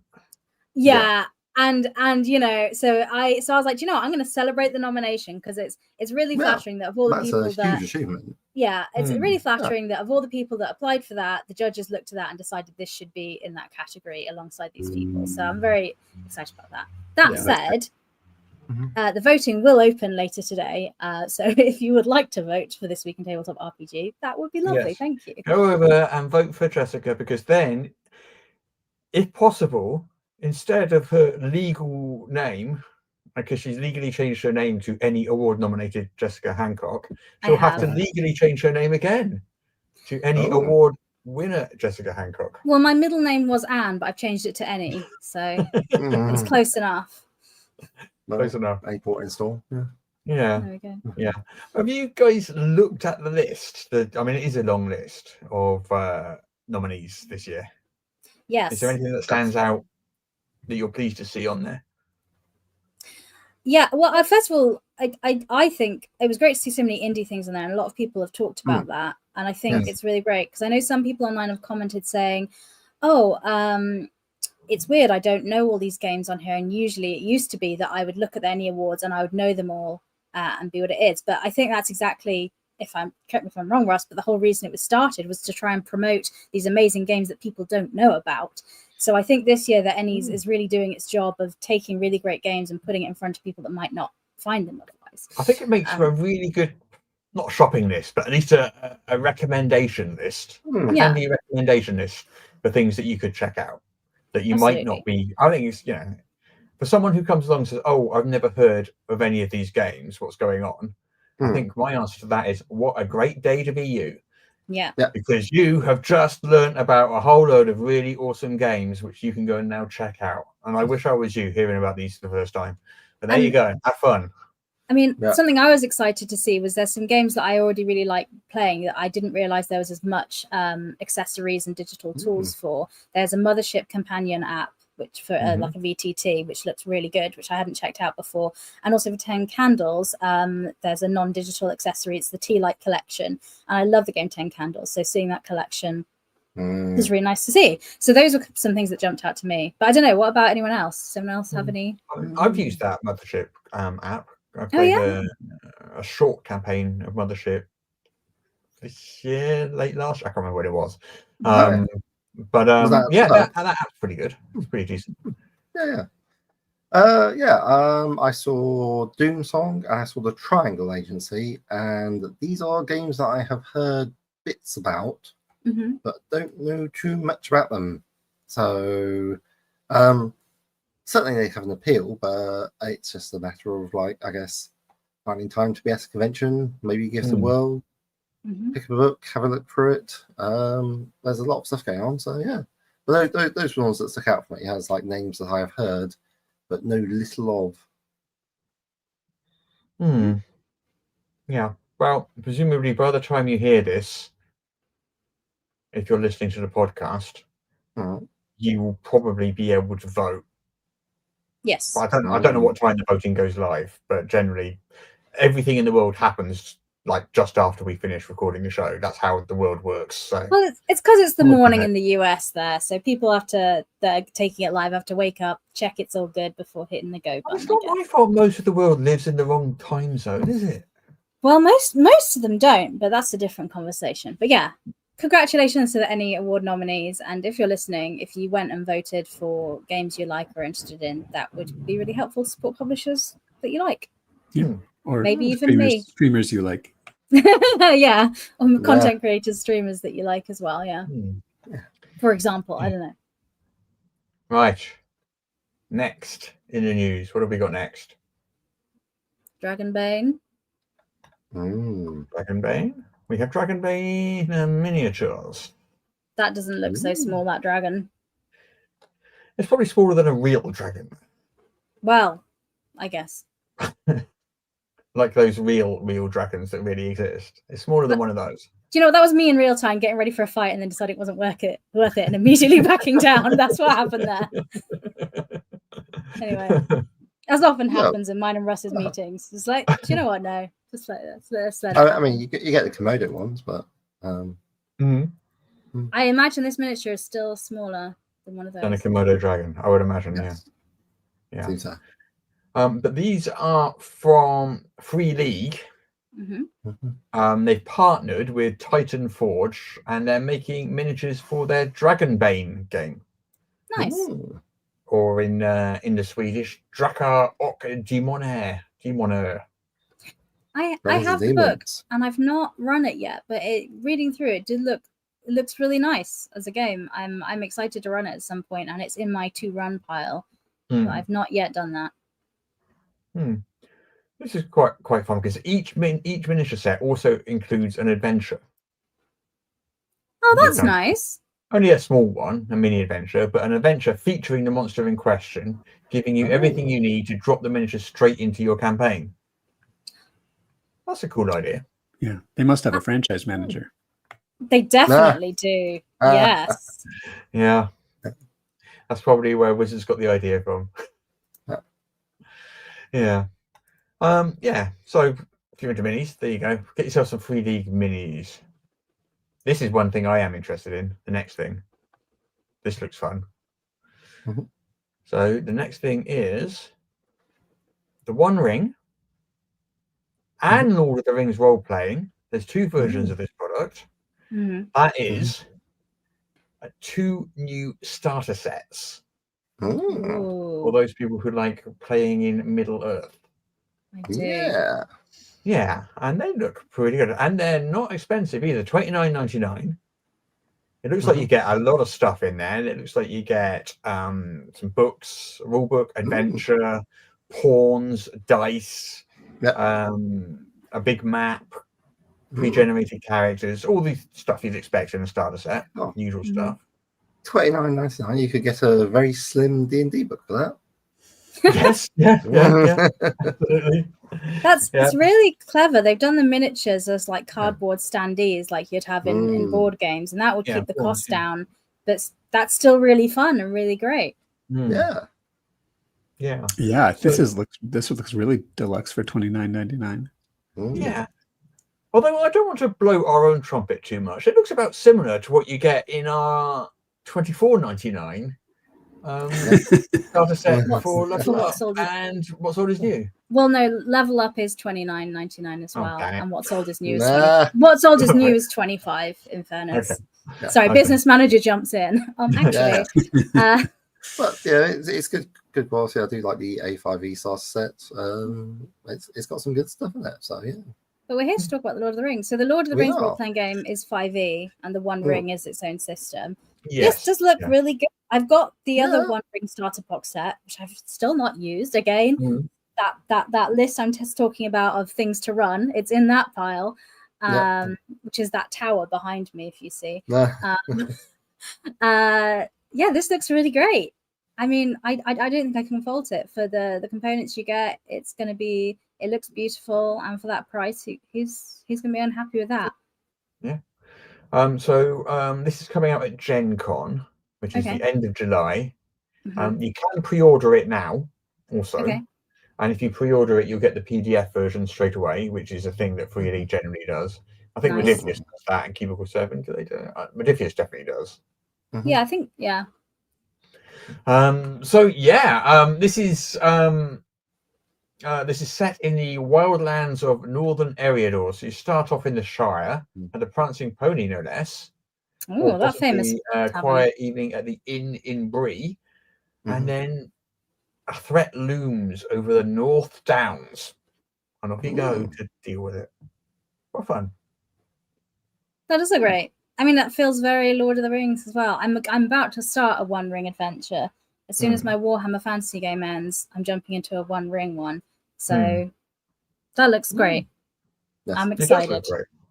And you know, so I was like, you know what, I'm going to celebrate the nomination because it's really flattering that of all the people that's a huge achievement. Yeah, it's really flattering that of all the people that applied for that, the judges looked at that and decided this should be in that category alongside these people. So I'm very excited about that. That said, the voting will open later today. So if you would like to vote for This Week in Tabletop RPG, that would be lovely. Yes. Thank you. Go over and vote for Jessica, because then, if possible, instead of her legal name, because she's legally changed her name to ENnie award-nominated Jessica Hancock, she'll have to legally change her name again to ENnie award winner Jessica Hancock. Well, my middle name was Anne, but I've changed it to ENnie, so it's close enough. Close enough. Airport install. Yeah. There we go. Yeah. Have you guys looked at the list? I mean, it is a long list of nominees this year. Yes. Is there anything that stands out that you're pleased to see on there? Yeah, well, first of all, I think it was great to see so many indie things in there, and a lot of people have talked about that, and I think it's really great because I know some people online have commented saying, it's weird, I don't know all these games on here, and usually it used to be that I would look at the ENnie awards and I would know them all and be what it is. But I think that's exactly, correct me if I'm wrong, Russ, but the whole reason it was started was to try and promote these amazing games that people don't know about. So I think this year that ENnies is really doing its job of taking really great games and putting it in front of people that might not find them otherwise. I think it makes for a really good, not shopping list, but at least a recommendation list, a handy recommendation list for things that you could check out that you might not be. I think it's, for someone who comes along and says, oh, I've never heard of any of these games, what's going on? I think my answer to that is, what a great day to be you. Yeah. Because you have just learned about a whole load of really awesome games, which you can go and now check out. And I wish I was you hearing about these for the first time. But there you go. Have fun. I mean, Yeah. something I was excited to see was there's some games that I already really like playing that I didn't realize there was as much accessories and digital tools for. There's a Mothership companion app, which for like a VTT, which looks really good, which I hadn't checked out before. And also for 10 Candles, there's a non-digital accessory. It's the Tea Light collection. And I love the game 10 Candles. So seeing that collection was really nice to see. So those were some things that jumped out to me. But I don't know, what about anyone else? Someone else have any? I've used that Mothership app. I Oh, played yeah? a short campaign of Mothership this year, late last. I can't remember what it was. Was that Yeah, both? that app's pretty good. It's pretty decent. Yeah. I saw Doomsong and I saw the Triangle Agency, and these are games that I have heard bits about, but don't know too much about them. So, certainly they have an appeal, but it's just a matter of, like, I guess, finding time to be at a convention, maybe give it a whirl, pick up a book, have a look through it. There's a lot of stuff going on, so yeah. But those ones that stick out for me has like names that I have heard, but know little of. Yeah. Well, presumably by the time you hear this, if you're listening to the podcast, you will probably be able to vote. Yes. But I don't know what time the voting goes live, but generally everything in the world happens like just after we finish recording the show. That's how the world works. So Well, it's because it's the morning in the US there, so people that are taking it live have to wake up, check it's all good before hitting the go button. It's not my fault most of the world lives in the wrong time zone, is it? Well, most of them don't, but that's a different conversation. But yeah, congratulations to the ENnie Award nominees. And if you're listening, if you went and voted for games you like or are interested in, that would be really helpful to support publishers that you like. Yeah. Or maybe even me. Streamers you like. Yeah. Or content creators, streamers that you like as well. Yeah. For example, I don't know. Right. Next in the news. What have we got next? Dragonbane. Dragonbane. We have Dragonbane miniatures. That doesn't look so small, that dragon. It's probably smaller than a real dragon. Well, I guess. Like those real dragons that really exist. It's smaller than one of those. Do you know, that was me in real time getting ready for a fight and then deciding it wasn't worth it and immediately backing down. That's what happened there. Anyway, as often happens in mine and Russ's meetings. It's like, do you know what? No, just like let's let it I mean, you get the Komodo ones, but I imagine this miniature is still smaller than one of those. Than a Komodo dragon, I would imagine. yes. Yeah. Seems so. But these are from Free League. They've partnered with Titan Forge, and they're making miniatures for their Dragonbane game. Nice. Or in the Swedish, Drakar och Demoner. I have the book and I've not run it yet, but reading through it looks really nice as a game. I'm excited to run it at some point, and it's in my to run pile, but I've not yet done that. This is quite fun because each miniature set also includes an adventure. Oh, that's nice. Only a small one, a mini adventure, but an adventure featuring the monster in question, giving you everything you need to drop the miniature straight into your campaign. That's a cool idea. Yeah, they must have a franchise manager. They definitely do. Yes. Yeah. That's probably where Wizards got the idea from. Yeah. So if you're into minis, there you go. Get yourself some Free League minis. This is one thing I am interested in. The next thing. This looks fun. So the next thing is the One Ring and Lord of the Rings role playing. There's two versions of this product. That is 2 new starter sets. For those people who like playing in Middle Earth. I do. Yeah, and they look pretty good. And they're not expensive either. $29.99. It looks like you get a lot of stuff in there. It looks like you get some books, a rule book, adventure, pawns, dice, a big map, pre-generated characters, all the stuff you'd expect in a starter set. Usual stuff. $29.99. You could get a very slim D&D book for that. Yes, yeah, absolutely. It's really clever. They've done the miniatures as like cardboard standees, like you'd have in board games, and that would keep the cost down. But that's still really fun and really great. Yeah. This looks really deluxe for $29.99. Yeah. Although I don't want to blow our own trumpet too much, it looks about similar to what you get in our $24.99 starter set for Level Up. And What's Old is New. Well, no, Level Up is $29.99 as well, and What's Old is New is What's Old is New is $25. In fairness, sorry, business manager jumps in. Actually, but yeah, it's good quality. I do like the A5E starter set. It's got some good stuff in there. So yeah. But we're here to talk about the Lord of the Rings. So the Lord of the Rings role-playing game is 5e, and the One Ring is its own system. This does look really good. I've got the other One Ring starter box set, which I've still not used. Again, that list I'm just talking about of things to run, it's in that pile, which is that tower behind me, if you see. This looks really great. I mean, I don't think I can fault it for the components you get. It's going to be. It looks beautiful, and for that price, he's going to be unhappy with that. Yeah. This is coming out at Gen Con, which is the end of July. You can pre-order it now, also. And if you pre-order it, you'll get the PDF version straight away, which is a thing that Free Elite generally does. I think Modifius does that, and Cubicle 7, do they do it? Modifius definitely does. Yeah, I think, this is set in the wildlands of Northern Eriador. So you start off in the Shire, and the Prancing Pony, no less. Oh, that famous quiet evening at the inn in Bree, and then a threat looms over the North Downs, and off you go to deal with it. What fun! That does look great. I mean, that feels very Lord of the Rings as well. I'm about to start a One Ring adventure. As soon as my Warhammer Fantasy game ends, I'm jumping into a One Ring one. So that looks great. Yes. I'm excited.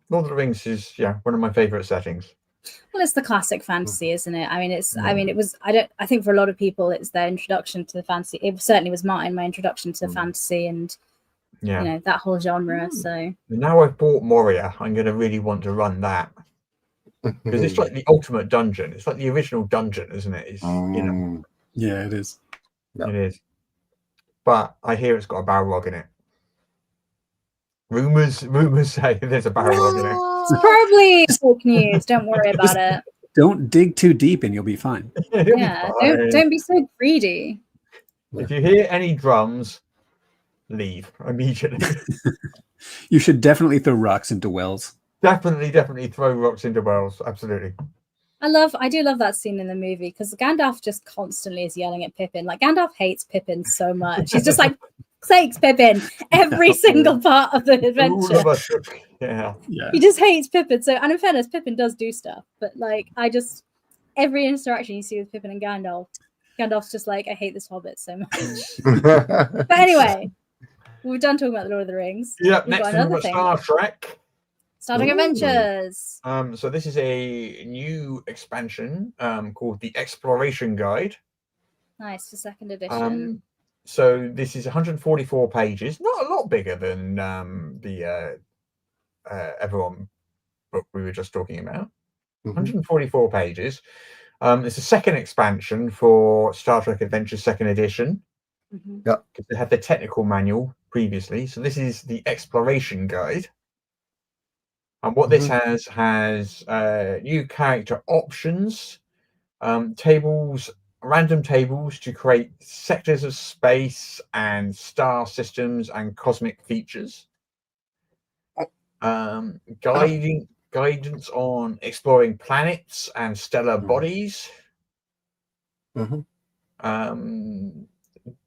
Lord of the Rings is one of my favorite settings. Well, it's the classic fantasy, isn't it? I mean, it was. I think for a lot of people, it's their introduction to the fantasy. It certainly was mine, my introduction to fantasy and that whole genre. So now I've bought Moria, I'm going to really want to run that because it's like the ultimate dungeon. It's like the original dungeon, isn't it? It's Yeah, it is. It is. But I hear it's got a barrel rog in it. Rumors say there's a barrel rog in it. It's probably fake news. Don't worry about it. Don't dig too deep and you'll be fine. Don't be so greedy. If you hear any drums, leave immediately. You should definitely throw rocks into wells. Definitely throw rocks into wells. Absolutely. I do love that scene in the movie because Gandalf just constantly is yelling at Pippin. Like Gandalf hates Pippin so much. He's just like, sakes, Pippin, every single part of the adventure. He just hates Pippin. So, and in fairness, Pippin does do stuff, but like, every interaction you see with Pippin and Gandalf's just like, I hate this Hobbit so much. But anyway, we're done talking about the Lord of the Rings. Yep, next thing we've got Star Trek. Star Trek Adventures. So this is a new expansion called the Exploration Guide. Nice, for second edition. So this is 144 pages, not a lot bigger than the Eberon book we were just talking about. 144 pages. It's a second expansion for Star Trek Adventures second edition. Yeah, because they had the technical manual previously. So this is the Exploration Guide. And what this has new character options, random tables to create sectors of space and star systems and cosmic features. Guidance on exploring planets and stellar bodies.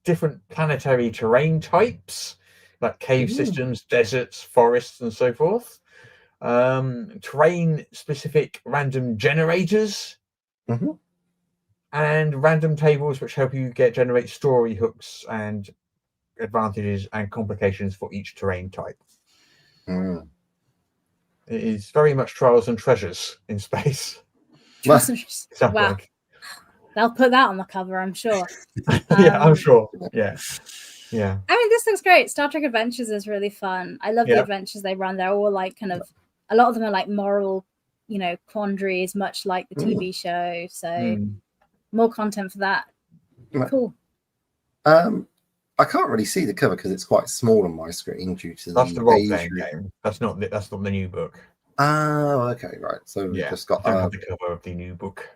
Different planetary terrain types, like cave systems, deserts, forests, and so forth. Terrain specific random generators and random tables which help you generate story hooks and advantages and complications for each terrain type. It is very much Trials and Treasures in space. Wow, They'll put that on the cover, I'm sure. Yeah, I'm sure. Yeah. Yeah. I mean, this looks great. Star Trek Adventures is really fun. I love the adventures they run. They're all like kind of, a lot of them are like moral, quandaries, much like the TV show. So more content for that. Cool. I can't really see the cover because it's quite small on my screen due to That's the role-playing game. That's not the new book. Oh, okay, right. So we've just got the cover of the new book.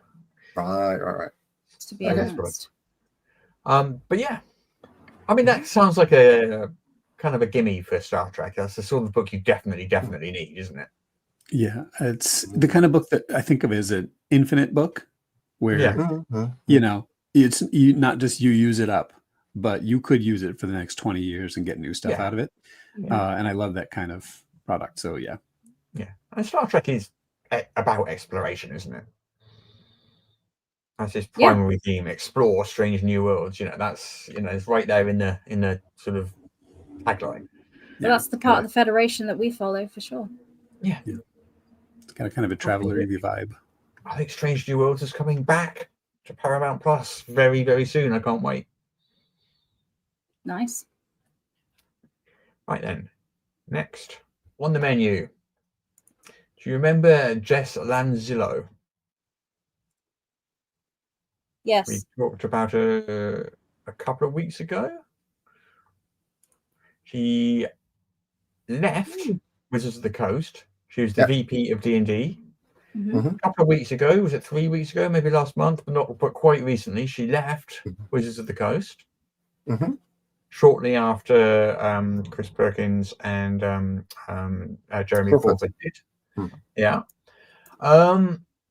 Right. To be honest. But yeah, I mean that sounds like a kind of a gimme for Star Trek. That's the sort of book you definitely need, isn't it? Yeah, it's the kind of book that I think of as an infinite book, where it's not just you use it up, but you could use it for the next 20 years and get new stuff out of it. And I love that kind of product. So yeah. And Star Trek is about exploration, isn't it? That's his primary theme: explore strange new worlds. That's it's right there in the sort of tagline. Well, that's the part of the Federation that we follow for sure. Yeah. It's got a kind of a traveler-y vibe. I think Strange New Worlds is coming back to Paramount Plus very, very soon. I can't wait. Nice. Right then, next on the menu. Do you remember Jess Lanzillo? Yes. We talked about her a couple of weeks ago. She left Wizards of the Coast. She was the VP of D&D. A couple of weeks ago, was it 3 weeks ago, maybe last month, but quite recently, she left Wizards of the Coast. Shortly after Chris Perkins and Jeremy Corbett did. Yeah.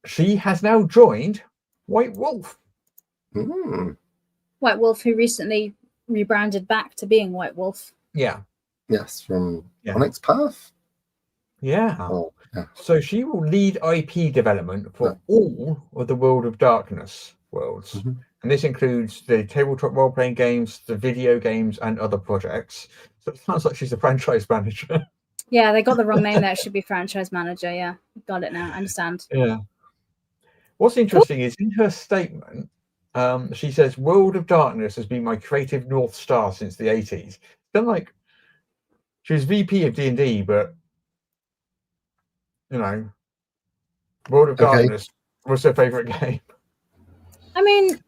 She has now joined White Wolf. White Wolf, who recently rebranded back to being White Wolf. Yeah. Yes, from Onyx Path. Yeah. So she will lead IP development for all of the World of Darkness worlds. And this includes the tabletop role-playing games, the video games, and other projects. So it sounds like she's a franchise manager. Yeah, they got the wrong name there. It should be franchise manager. Yeah, got it now. I understand. Yeah. What's interesting is in her statement, she says, World of Darkness has been my creative North Star since the 80s. It's been like she was VP of D&D, but World of Darkness was her favorite game. I mean,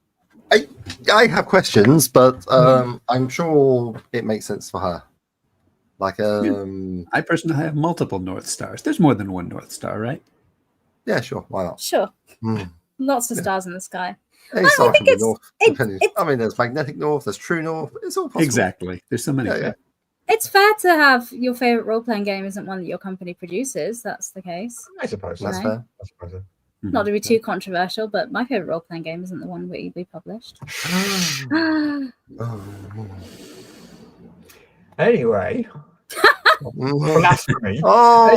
I have questions, but I'm sure it makes sense for her. Like, I personally have multiple North Stars. There's more than one North Star, right? Yeah, sure. Why not? Sure. Lots of stars in the sky. Any star can be North. I mean, there's Magnetic North, there's True North. It's all possible. Exactly. There's so many. It's fair to have your favorite role-playing game isn't one that your company produces. That's the case. I suppose that's fair. Not to be too controversial, but my favorite role-playing game isn't the one we published. Anyway. Blasphemy. No,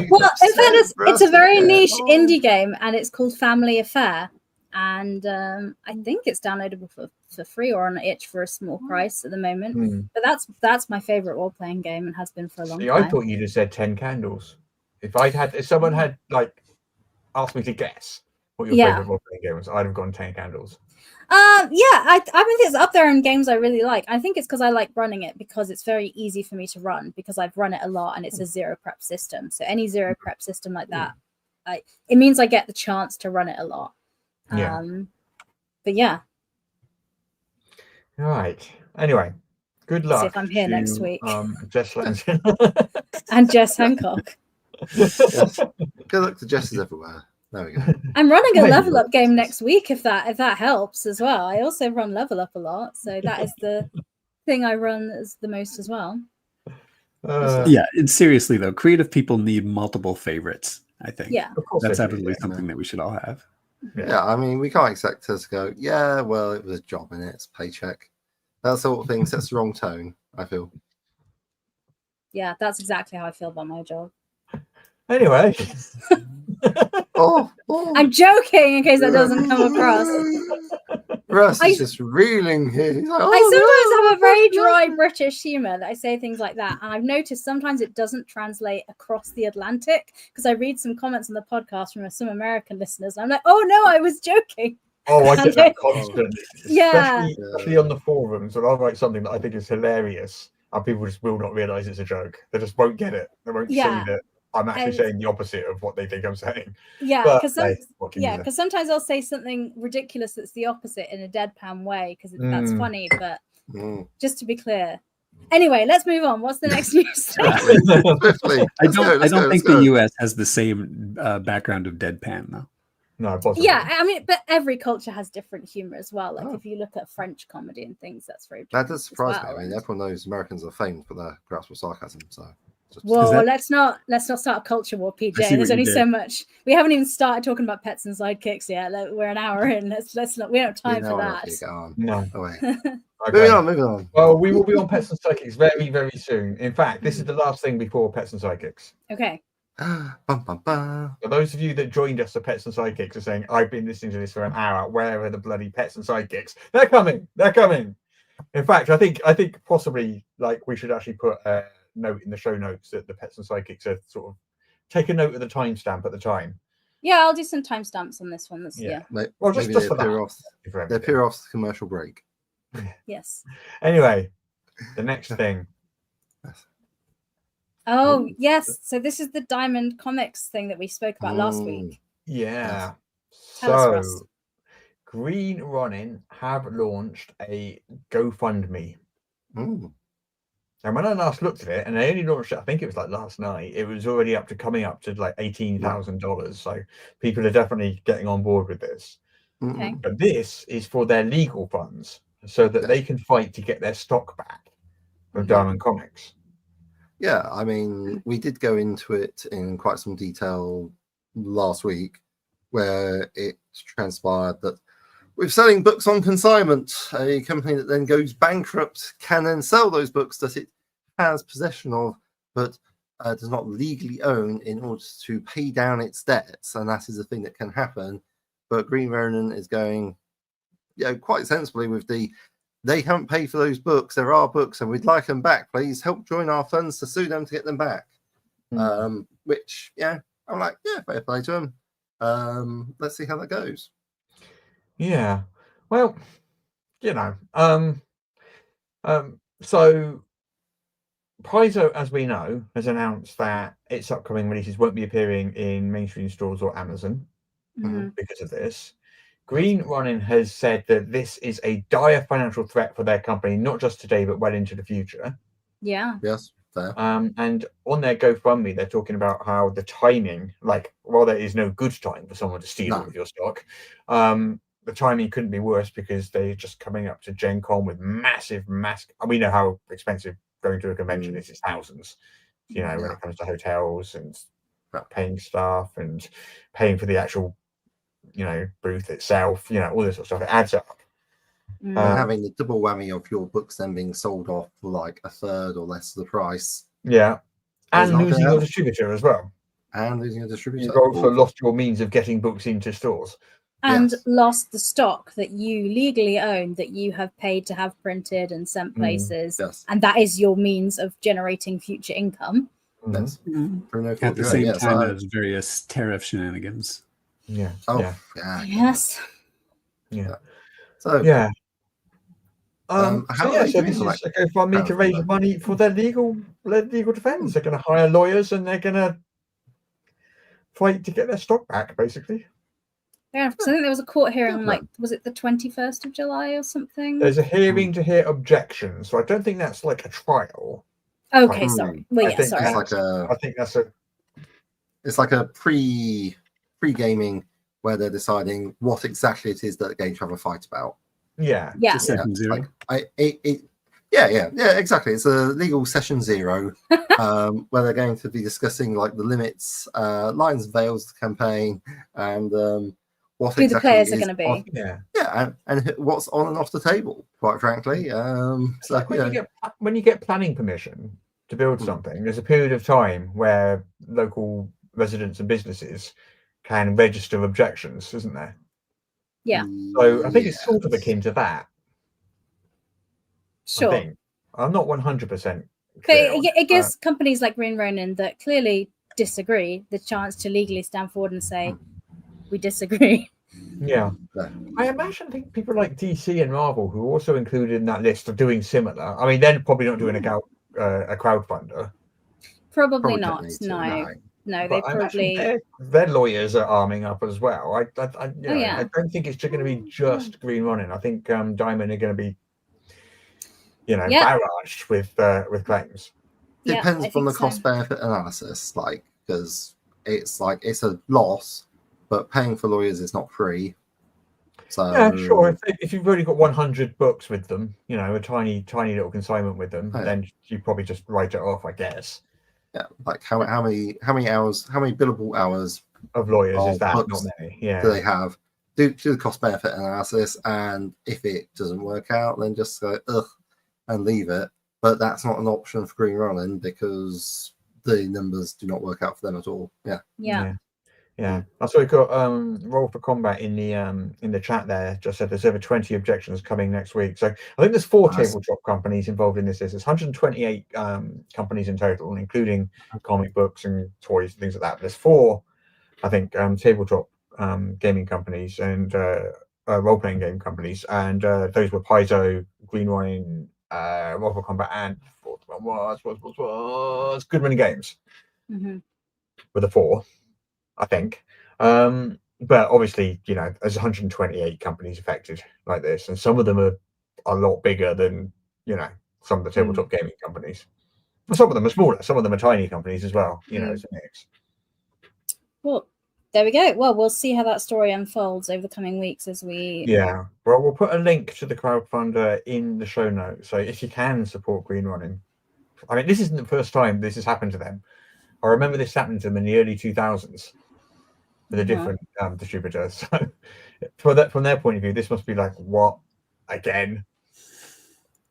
well, in fairness, it's a very niche indie game, and it's called Family Affair. And I think it's downloadable for free or on itch for a small price at the moment. But that's my favorite role-playing game and has been for a long time. I thought you just said 10 candles. If someone had asked me to guess what your favorite role-playing game was, I'd have gone 10 candles. I think it's up there in games I really like. I think it's because I like running it because it's very easy for me to run because I've run it a lot and it's a zero prep system. So any zero prep system like that, it means I get the chance to run it a lot. But yeah. All right. Anyway, good luck. See if I'm here next week. Jess Lanzillo and Jess Hancock. Yes. Good luck to Jess's everywhere. There we go. I'm running a level up game next week if that helps as well. I also run level up a lot, so that is the thing I run as the most as well. And seriously though, creative people need multiple favorites. I think. Yeah, that's absolutely something that we should all have. Yeah, I mean, we can't expect us to go, yeah, well, it was a job in it, it's a paycheck. That sort of thing sets the wrong tone, I feel. Yeah, that's exactly how I feel about my job. Anyway. I'm joking in case that doesn't come across. Russ is just reeling here. Like, I sometimes have a very dry British humour that I say things like that. And I've noticed sometimes it doesn't translate across the Atlantic because I read some comments on the podcast from some American listeners. And I'm like, oh no, I was joking. Oh, I get that constantly. Yeah. Especially on the forums, when I write something that I think is hilarious, and people just will not realise it's a joke. They just won't get it. They won't see that I'm actually saying the opposite of what they think I'm saying. Yeah, because sometimes I'll say something ridiculous that's the opposite in a deadpan way because that's funny. But just to be clear, anyway, let's move on. What's the next news? I don't think the US has the same background of deadpan though. No, possibly. Yeah, I mean, but every culture has different humor as well. Like if you look at French comedy and things, that's very that does surprise me. I mean, everyone knows Americans are famed for their grasp of sarcasm. So, well, let's not start a culture war, PJ. There's only so much. We haven't even started talking about Pets and Sidekicks yet. We're an hour in. Let's not. We don't have time for that. No. Okay. Moving on. Well, we will be on Pets and Sidekicks very, very soon. In fact, this is the last thing before Pets and Sidekicks. Okay. For those of you that joined us at Pets and Sidekicks are saying, I've been listening to this for an hour. Where are the bloody Pets and Sidekicks? They're coming. They're coming. In fact, I think possibly like we should actually put a note in the show notes that the Pets and Sidekicks are sort of take a note of the timestamp at the time. Yeah, I'll do some timestamps on this one. Well, just for that. They appear off the commercial break. Yes. Anyway, the next thing. Oh, yes. So this is the Diamond Comics thing that we spoke about last week. Yeah. Tell us, Russ. Green Ronin have launched a GoFundMe. And when I last looked at it, and they only launched it, I think it was like last night, it was already coming up to like $18,000. So people are definitely getting on board with this. Okay. But this is for their legal funds so that they can fight to get their stock back of Diamond Comics. Yeah, I mean, we did go into it in quite some detail last week, where it transpired that with selling books on consignment, a company that then goes bankrupt can then sell those books that it has possession of, but does not legally own in order to pay down its debts. And that is a thing that can happen. But Green Ronin is going, quite sensibly with they haven't paid for those books. There are books and we'd like them back. Please help join our funds to sue them to get them back. Which, I'm like, fair play to them. Let's see how that goes. Yeah. Well, so Paizo, as we know, has announced that its upcoming releases won't be appearing in mainstream stores or Amazon because of this. Green Ronin has said that this is a dire financial threat for their company, not just today, but well into the future. Yeah. Yes. Fair. And on their GoFundMe, they're talking about how the timing, while there is no good time for someone to steal all of your stock, the timing couldn't be worse because they're just coming up to Gen Con with massive. We know how expensive going to a convention is. It's thousands, when it comes to hotels and paying staff and paying for the actual booth itself, all this sort of stuff. It adds up. And having the double whammy of your books then being sold off for like a third or less of the price. Yeah. And losing your distributor as well. And losing your distributor. You've also lost your means of getting books into stores. And lost the stock that you legally own that you have paid to have printed and sent places. Yes. And that is your means of generating future income. Yes. At the same time as various tariff shenanigans. Yeah. Yes. Yeah. So so this is a GoFundMe to raise money for their legal defense. They're going to hire lawyers and they're going to fight to get their stock back, basically. Yeah, so I think there was a court hearing on was it the 21st of July or something? There's a hearing to hear objections, so I don't think that's like a trial. Okay, sorry. Well, sorry. I think that's it's like a pre-gaming where they're deciding what exactly it is that they're going to have a fight about. Yeah. Session zero. Exactly. It's a legal session zero where they're going to be discussing like the limits, lines and veils of the campain, and what who the players are going to be. And what's on and off the table, quite frankly. When you get planning permission to build something, there's a period of time where local residents and businesses can register objections, isn't there? Yeah. So I think it's sort of akin to that. Sure. I'm not 100%. But it gives companies like Green Ronin that clearly disagree the chance to legally stand forward and say, we disagree. Yeah. No. I imagine people like DC and Marvel who are also included in that list are doing similar. I mean, they're probably not doing a crowdfunder. Probably Probably not. don't need to, No, no. they But I imagine probably. their lawyers are arming up as well. I yeah. don't think it's going to be just Green Running. I think Diamond are going to be, barraged with claims. Yeah, Depends I upon the think so. cost benefit analysis, because it's a loss, but paying for lawyers is not free. So Yeah, sure. If you've already got 100 books with them, a tiny little consignment with them, then you probably just write it off, I guess. Yeah, like how many hours, how many billable hours Of lawyers is of that? books Not many. Yeah. do they have? Do the cost benefit analysis, and if it doesn't work out, then just go and leave it. But that's not an option for Green Running because the numbers do not work out for them at all. Yeah. I saw you got Roll for Combat in the chat there. Just said there's over 20 objections coming next week. So I think there's 4 tabletop companies involved in this. There's 128 companies in total, including comic books and toys and things like that. There's 4, I think, tabletop gaming companies and role-playing game companies, and those were Paizo, Green Running, Roll for Combat, and the fourth one was Good Running Games. Mm-hmm. With the 4. I think. But obviously, there's 128 companies affected like this, and some of them are a lot bigger than, some of the tabletop gaming companies. Well, some of them are smaller, some of them are tiny companies as well, it's a mix. Well, there we go. Well, we'll see how that story unfolds over the coming weeks as we... Yeah. Well, we'll put a link to the crowdfunder in the show notes. So if you can support Green Running, I mean, this isn't the first time this has happened to them. I remember this happened to them in the early 2000s. With a different distributor. So from their point of view, this must be like, what, again?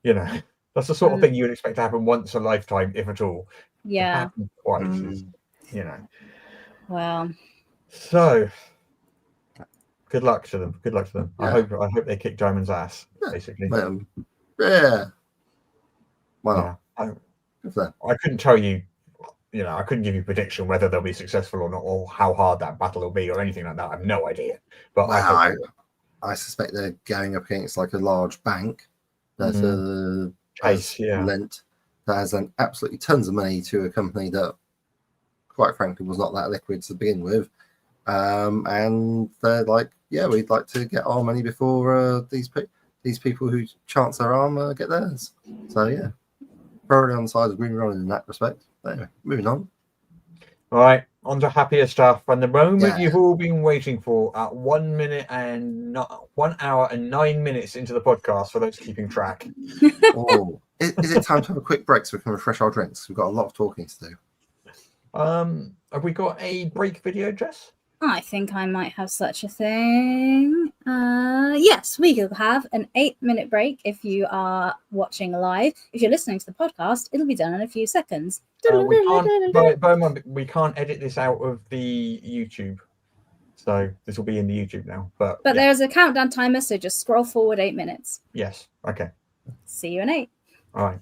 That's the sort of thing you would expect to happen once a lifetime, if at all. Yeah. Twice is, Well. So good luck to them. Yeah. I hope they kick Diamond's ass, basically. Yeah. Why not? I couldn't tell you. I couldn't give you a prediction whether they'll be successful or not, or how hard that battle will be, or anything like that. I have no idea. But I suspect they're going up against like a large bank that lent that has absolutely tons of money to a company that, quite frankly, was not that liquid to begin with, and they're like, yeah, we'd like to get our money before these people who chance their arm get theirs. So yeah, probably on the side of Green Running in that respect. Anyway, moving on. All right, on to happier stuff. And the moment you've all been waiting for at 1 hour and 9 minutes into the podcast, for those keeping track. Is it time to have a quick break so we can refresh our drinks? We've got a lot of talking to do. Have we got a break video, Jess? I think I might have such a thing. Yes, we could have an 8-minute break if you are watching live. If you're listening to the podcast, it'll be done in a few seconds. We can't edit this out of the YouTube. So this will be in the YouTube now. But there's a countdown timer, so just scroll forward 8 minutes. Yes. Okay. See you in 8. All right.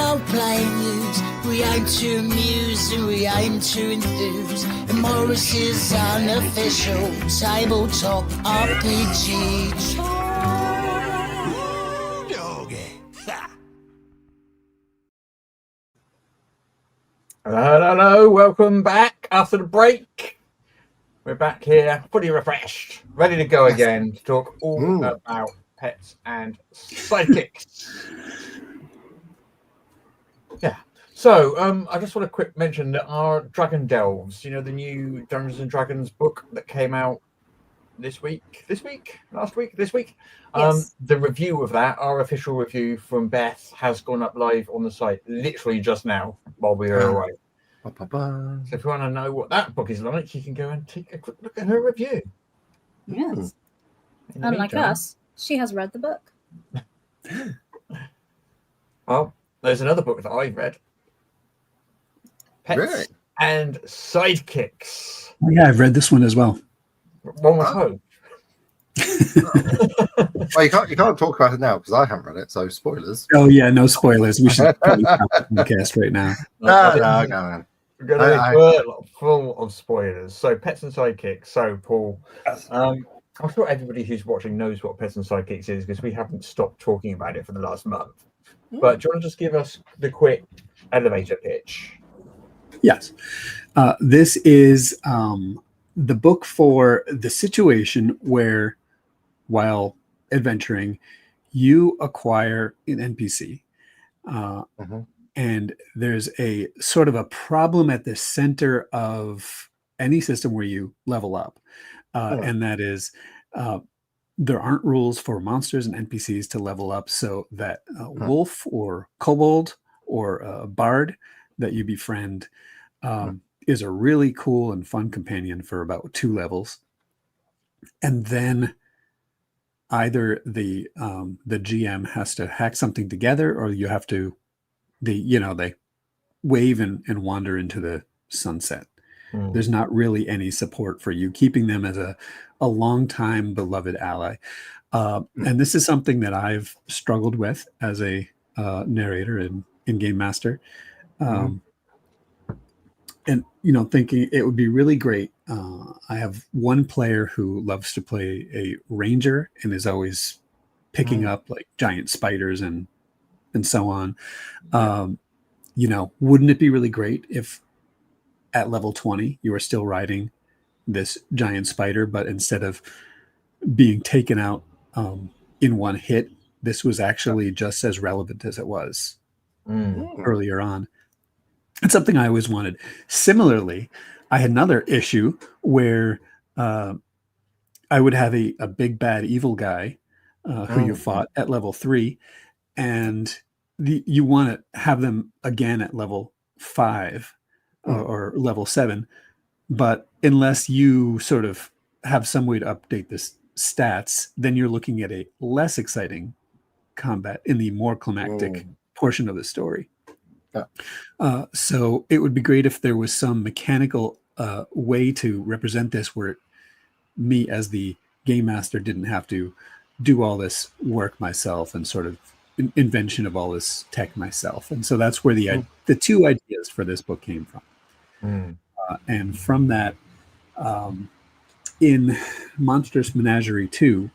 role-playing news. We aim to amuse and we aim to enthuse. And Morris's unofficial tabletop RPG. Hello, welcome back after the break. We're back here, fully refreshed, ready to go again to talk all about pets and sidekicks. Yeah. So, I just want to quick mention that our Dragon Delves, you know, the new Dungeons and Dragons book that came out this week, Yes. the review of that, our official review from Beth, has gone up live on the site literally just now while we were away. So if you want to know what that book is like, you can go and take a quick look at her review. Yes. In the Unlike meantime- us, she has read the book. Well, there's another book that I've read. Pets Really? and Sidekicks. Oh, yeah, I've read this one as well. One was home. Well, you can't talk about it now because I haven't read it, so spoilers. Oh yeah, no spoilers. We should probably stop the podcast right now. No, go on. We're going to be full of spoilers. So, Pets and Sidekicks. So, Paul, I'm sure everybody who's watching knows what Pets and Sidekicks is because we haven't stopped talking about it for the last month. But do you want to just give us the quick elevator pitch? Yes. This is the book for the situation where, while adventuring, you acquire an NPC. And there's a sort of a problem at the center of any system where you level up. And that is there aren't rules for monsters and NPCs to level up, so that wolf or kobold or bard that you befriend is a really cool and fun companion for about 2 levels. And then either the GM has to hack something together, or you have to they wave and wander into the sunset. There's not really any support for you, keeping them as a long-time beloved ally. And this is something that I've struggled with as a narrator and in-game master. And, thinking it would be really great. I have one player who loves to play a ranger and is always picking up like giant spiders and so on. Wouldn't it be really great if at level 20 you are still riding this giant spider, but instead of being taken out in one hit, this was actually just as relevant as it was earlier on. It's something I always wanted. Similarly, I had another issue where I would have a big bad evil guy who you fought at level 3, and you want to have them again at level 5 or level 7, but unless you sort of have some way to update the stats, then you're looking at a less exciting combat in the more climactic portion of the story. So it would be great if there was some mechanical way to represent this where me as the game master didn't have to do all this work myself and sort of invention of all this tech myself. And so that's where the 2 ideas for this book came from. And from that, in Monstrous Menagerie 2,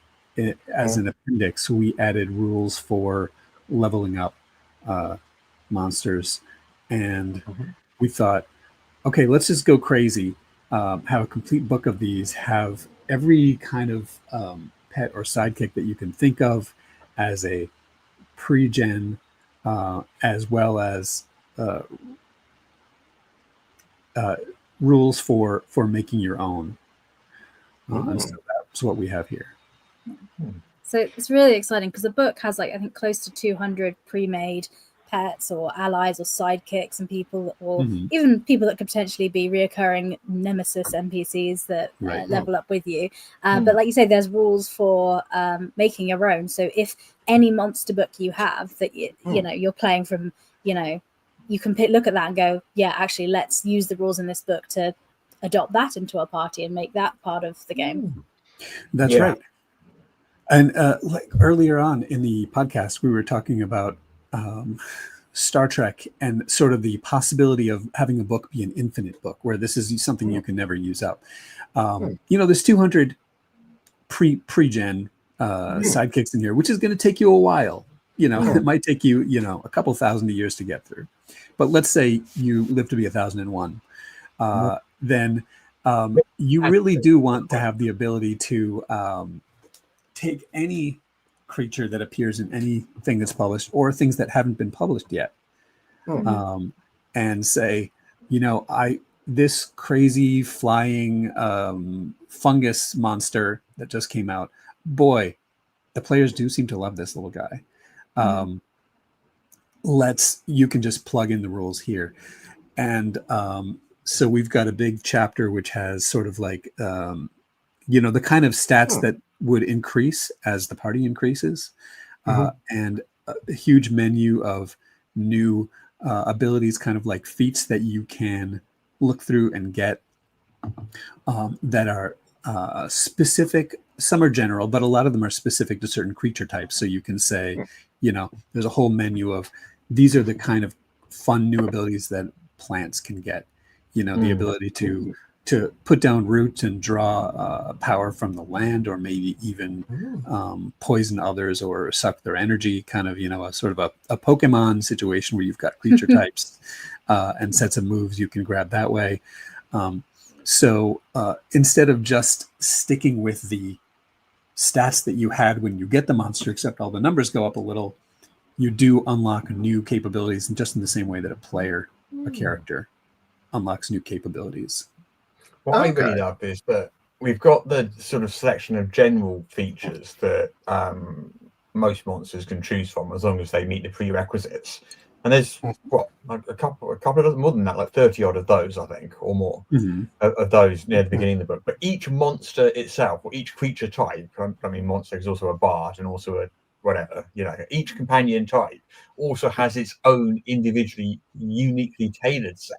as an appendix, we added rules for leveling up monsters. And we thought, okay, let's just go crazy, have a complete book of these, have every kind of pet or sidekick that you can think of as a pre-gen, as well as rules for making your own. And so that's what we have here. So it's really exciting because the book has I think close to 200 pre-made pets or allies or sidekicks and people, or even people that could potentially be reoccurring nemesis NPCs that level up with you. But like you say, there's rules for making your own. So if any monster book you have that you're playing from, you can look at that and go, yeah, actually, let's use the rules in this book to adopt that into our party and make that part of the game. That's right. And like earlier on in the podcast, we were talking about Star Trek and sort of the possibility of having a book be an infinite book, where this is something you can never use up. There's 200 pre-gen sidekicks in here, which is going to take you a while. It might take you, a couple thousand years to get through. But let's say you live to be 1001. Then you really do want to have the ability to take any creature that appears in anything that's published or things that haven't been published yet, and say, this crazy flying fungus monster that just came out, boy, the players do seem to love this little guy. You can just plug in the rules here. And so we've got a big chapter which has sort of like, the kind of stats that would increase as the party increases, and a huge menu of new abilities, kind of like feats that you can look through and get, that are specific. Some are general, but a lot of them are specific to certain creature types. So you can say, there's a whole menu of these are the kind of fun new abilities that plants can get. The ability to put down roots and draw power from the land, or maybe even poison others or suck their energy, kind of, a sort of a Pokemon situation where you've got creature types and sets of moves you can grab that way. So instead of just sticking with the stats that you had when you get the monster, except all the numbers go up a little, you do unlock new capabilities, just in the same way that a character unlocks new capabilities. What I really love is that we've got the sort of selection of general features that most monsters can choose from, as long as they meet the prerequisites. And there's a couple of dozen, more than that, like 30 odd of those, I think, or more of those near the beginning of the book. But each monster itself, or each creature type, I mean, monster is also a bard and also a whatever, each companion type also has its own individually, uniquely tailored set.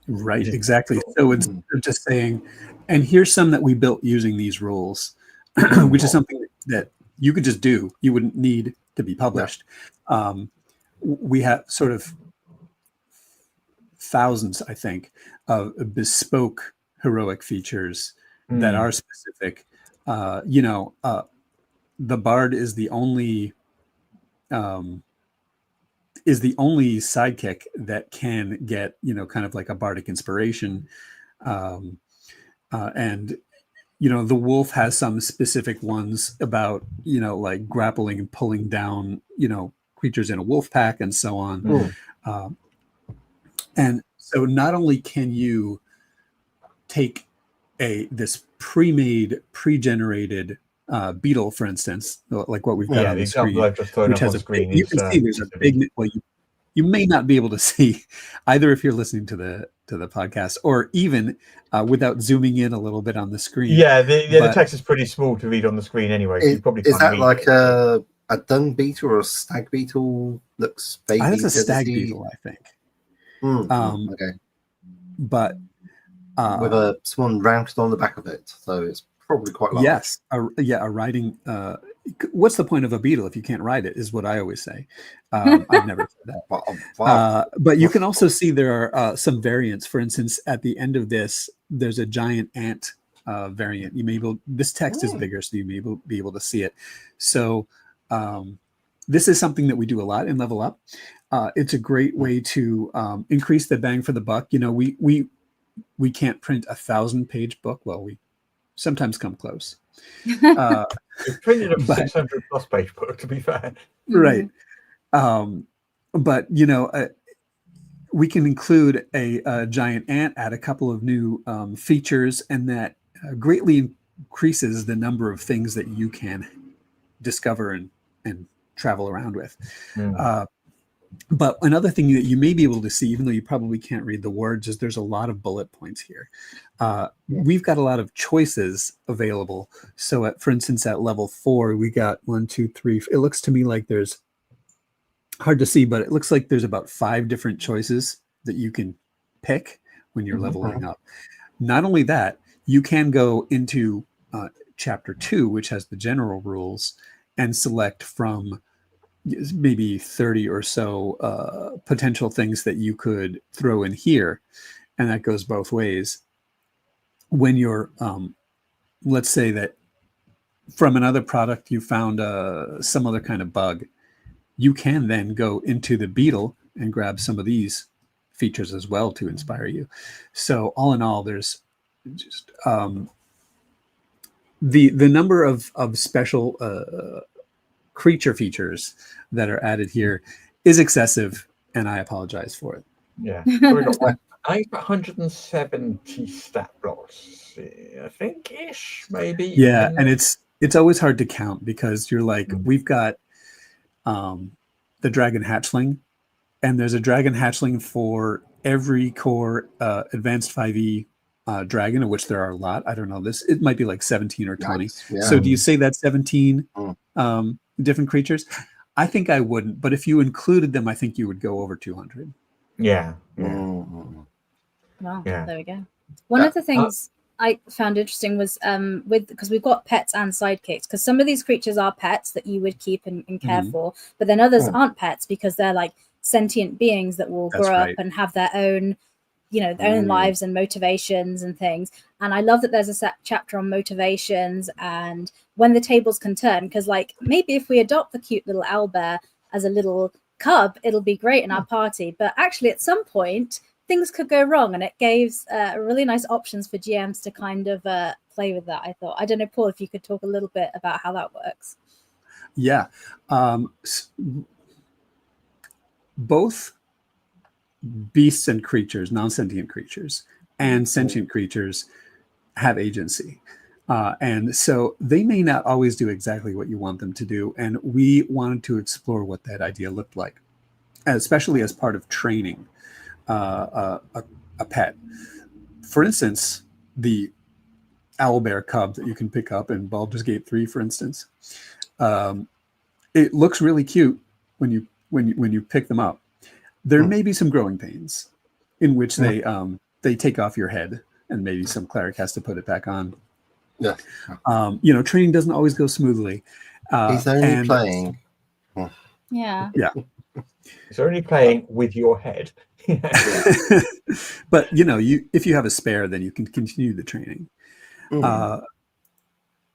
Right, exactly. So it's just saying, and here's some that we built using these rules, which is something that you could just do. You wouldn't need to be published. We have sort of thousands, I think, of bespoke heroic features that are specific. The bard is the only sidekick that can get, kind of like a bardic inspiration. And, the wolf has some specific ones about, like grappling and pulling down, creatures in a wolf pack and so on. And so not only can you take this pre-made, pre-generated beetle, for instance, like what we've got on the screen, I've just thrown which up has on screen. you can see there's a big, well, you may not be able to see either if you're listening to the podcast, or even without zooming in a little bit on the screen. The text is pretty small to read on the screen anyway. So you probably can't read like it. A dung beetle or a stag beetle? Looks baby. That's a stag beetle, I think. Okay. But with a someone mounted on the back of it, so it's probably quite large. Yes, a riding. What's the point of a beetle if you can't ride it? Is what I always say. I've never said that. But you can also see there are some variants. For instance, at the end of this, there's a giant ant variant. You may this text is bigger, so you may be able to see it. So this is something that we do a lot in Level Up. It's a great way to increase the bang for the buck. We can't print 1,000-page book. Well, we sometimes come close. We've printed a 600 plus page book, to be fair. Right. But we can include a giant ant, add a couple of new features, and that greatly increases the number of things that you can discover and travel around with. But another thing that you may be able to see, even though you probably can't read the words, is there's a lot of bullet points here. We've got a lot of choices available. So for instance, at level 4, we got 1, 2, 3. It looks to me like there's, hard to see, but it looks like there's about 5 different choices that you can pick when you're leveling up. Not only that, you can go into chapter 2, which has the general rules, and select from maybe 30 or so potential things that you could throw in here, and that goes both ways. When you're, let's say that from another product you found some other kind of bug, you can then go into the beetle and grab some of these features as well to inspire you. So all in all, there's just the number of special creature features that are added here is excessive, and I apologize for it. Yeah. So we got I think 170 stat blocks, I think ish, maybe. Yeah, and it's always hard to count because you're like, we've got the dragon hatchling, and there's a dragon hatchling for every core advanced 5e dragon, of which there are a lot. I don't know this. It might be like 17 or 20. Nice, yeah. So do you say that's 17 different creatures? I think I wouldn't, but if you included them, I think you would go over 200. Yeah. Wow, Yeah. there we go. One of the things I found interesting was because we've got pets and sidekicks, because some of these creatures are pets that you would keep and care for, but then others aren't pets because they're like sentient beings that will grow up and have their own, you know, their own lives and motivations and things. And I love that there's a chapter on motivations and when the tables can turn, because like maybe if we adopt the cute little owlbear as a little cub, it'll be great in our party, but actually at some point things could go wrong, and it gives really nice options for GMs to kind of play with that. I thought, I don't know, Paul, if you could talk a little bit about how that works. Yeah, both beasts and creatures, non-sentient creatures, and sentient creatures have agency. And so they may not always do exactly what you want them to do. And we wanted to explore what that idea looked like, especially as part of training a pet. For instance, the owlbear cub that you can pick up in Baldur's Gate 3, for instance, it looks really cute when you pick them up. There may be some growing pains in which they take off your head, and maybe some cleric has to put it back on. Yeah. You know, training doesn't always go smoothly. He's only playing. Yeah. Yeah. It's only playing with your head. But you know, if you have a spare, then you can continue the training.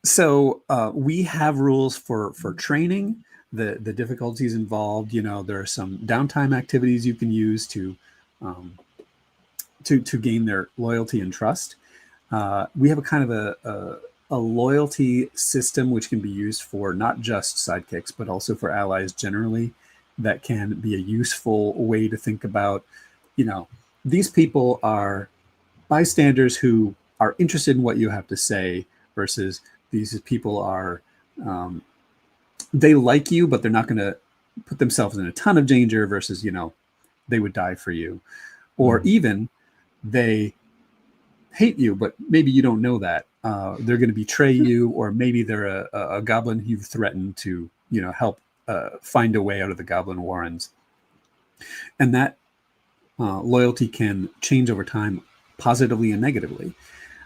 So we have rules for training, the difficulties involved. You know, there are some downtime activities you can use to gain their loyalty and trust. We have a kind of a loyalty system which can be used for not just sidekicks, but also for allies generally. That can be a useful way to think about, you know, these people are bystanders who are interested in what you have to say, versus these people are, they like you, but they're not going to put themselves in a ton of danger, versus, you know, they would die for you. Or even they hate you, but maybe you don't know that. They're going to betray you, or maybe they're a goblin you've threatened to, you know, help find a way out of the goblin warrens. And that loyalty can change over time, positively and negatively,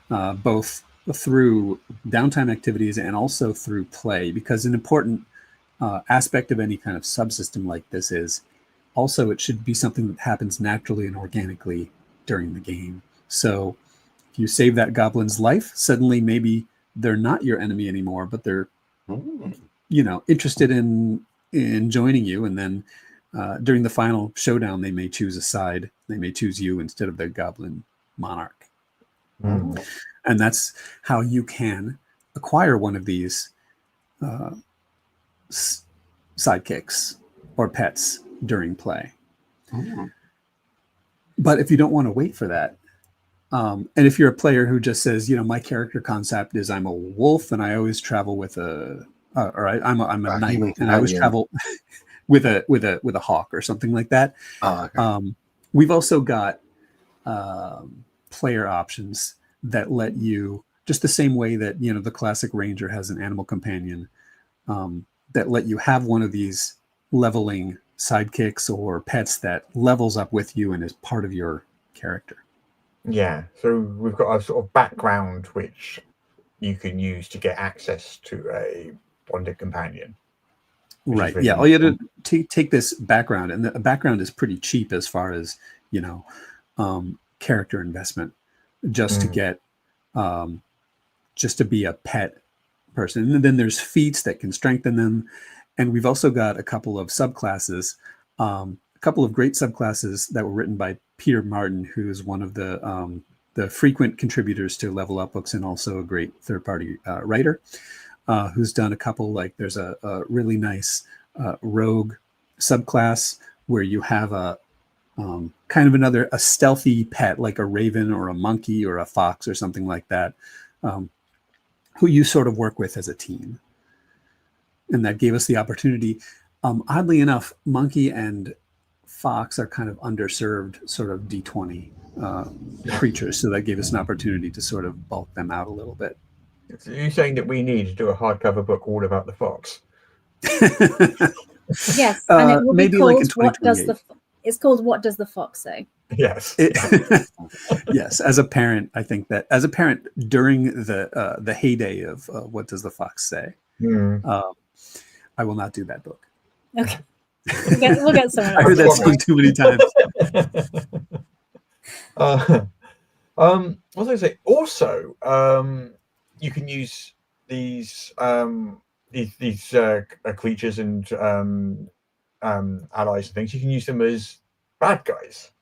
both through downtime activities and also through play, because an important aspect of any kind of subsystem like this is also it should be something that happens naturally and organically during the game. So if you save that goblin's life, suddenly maybe they're not your enemy anymore, but they're you know, interested in joining you, and then during the final showdown they may choose a side. They may choose you instead of the goblin monarch. And that's how you can acquire one of these sidekicks or pets during play. But if you don't want to wait for that, and if you're a player who just says, you know, my character concept is I'm a wolf and I always travel with I'm a knight and I always travel with a hawk or something like that. We've also got player options that let you, just the same way that, you know, the classic ranger has an animal companion, that let you have one of these leveling sidekicks or pets that levels up with you and is part of your character. Yeah, so we've got a sort of background which you can use to get access to a bonded companion. Right. really Yeah. All you useful. have to take this background, and the background is pretty cheap as far as, you know, character investment, just to get, just to be a pet person. And then there's feats that can strengthen them. And we've also got a couple of subclasses, a couple of great subclasses that were written by Peter Martin, who is one of the frequent contributors to Level Up books and also a great third-party writer. Who's done a couple, like there's a really nice rogue subclass where you have a kind of a stealthy pet, like a raven or a monkey or a fox or something like that, who you sort of work with as a team. And that gave us the opportunity. Oddly enough, monkey and fox are kind of underserved sort of D20 creatures. So that gave us an opportunity to sort of bulk them out a little bit. So you're saying that we need to do a hardcover book all about the fox? Yes, and it will be maybe called like in "What Does 2028. the?" It's called "What Does the Fox Say?" Yes. Yes, as a parent, I think that as a parent during the heyday of What Does the Fox Say, I will not do that book. Okay, we'll get someone I heard that else. spoken too many times. What was I going to say? Also, you can use these creatures and allies and things. You can use them as bad guys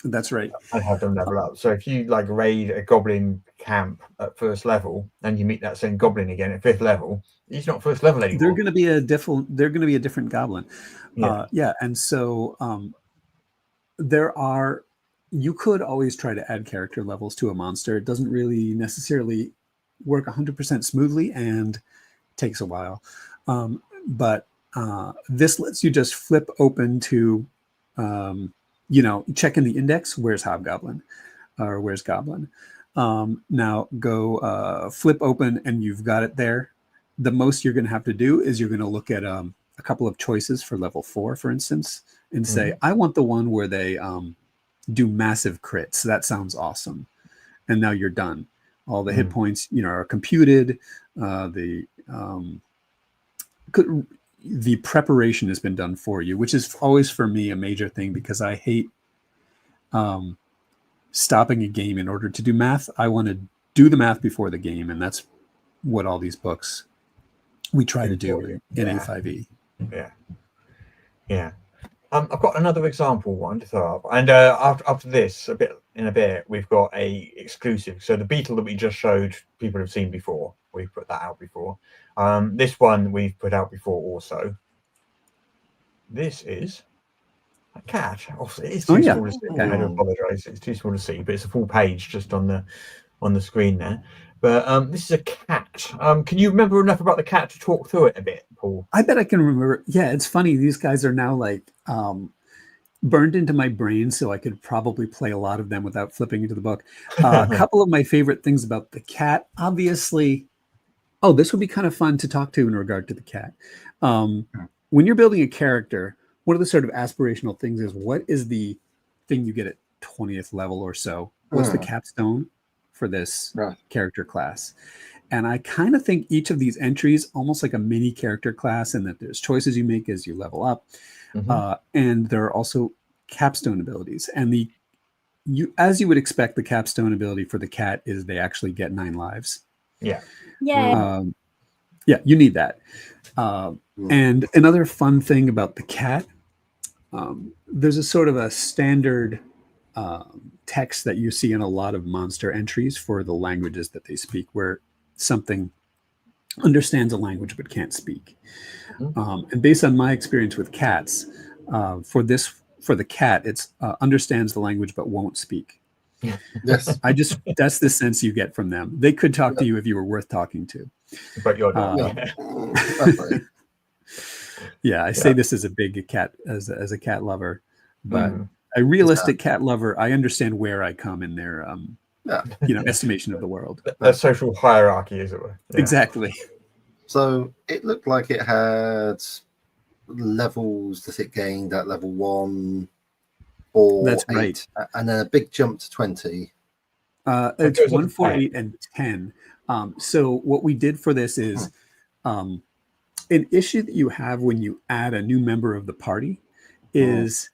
That's right. and have them level up. So if you like raid a goblin camp at first level and you meet that same goblin again at 5th level, he's not first level anymore. They're going to be a different goblin. Yeah. And so you could always try to add character levels to a monster. It doesn't really necessarily work 100% smoothly and takes a while. But this lets you just flip open to, check in the index. Where's Hobgoblin? Or where's Goblin? Now go flip open and you've got it there. The most you're going to have to do is you're going to look at a couple of choices for level 4, for instance, and say, I want the one where they do massive crits. That sounds awesome. And now you're done. All the hit points, are computed. The preparation has been done for you, which is always for me a major thing because I hate stopping a game in order to do math. I want to do the math before the game, and that's what all these books we try to do in A5E. Yeah. I've got another example one to throw up, and after this, in a bit, we've got a exclusive. So the beetle that we just showed, people have seen before. We've put that out before. This one we've put out before also. This is a cat. Obviously, it's too small to see. I do apologise. It's too small to see, but it's a full page just on the screen there. But this is a cat. Can you remember enough about the cat to talk through it a bit, Paul? I bet I can remember. Yeah, it's funny. These guys are now like burned into my brain, so I could probably play a lot of them without flipping into the book. A couple of my favorite things about the cat, obviously. Oh, this would be kind of fun to talk to in regard to the cat. When you're building a character, one of the sort of aspirational things is what is the thing you get at 20th level or so? What's the capstone for this character class? And I kind of think each of these entries almost like a mini character class, and that there's choices you make as you level up. And there are also capstone abilities. And as you would expect, the capstone ability for the cat is they actually get 9 lives. Yeah, you need that. And another fun thing about the cat, there's a sort of a standard text that you see in a lot of monster entries for the languages that they speak, where something understands a language but can't speak. And based on my experience with cats, for the cat, it's understands the language but won't speak. Yes. That's the sense you get from them. They could talk to you if you were worth talking to. But you're not. I say this as a big cat, as a cat lover, but a realistic cat lover, I understand where I come in their estimation of the world. A social hierarchy, as it were. Yeah. Exactly. So it looked like it had levels that it gained at level 1 or That's 8, right. And then a big jump to 20. It's 1, 4, 8, and 10. So what we did for this is an issue that you have when you add a new member of the party is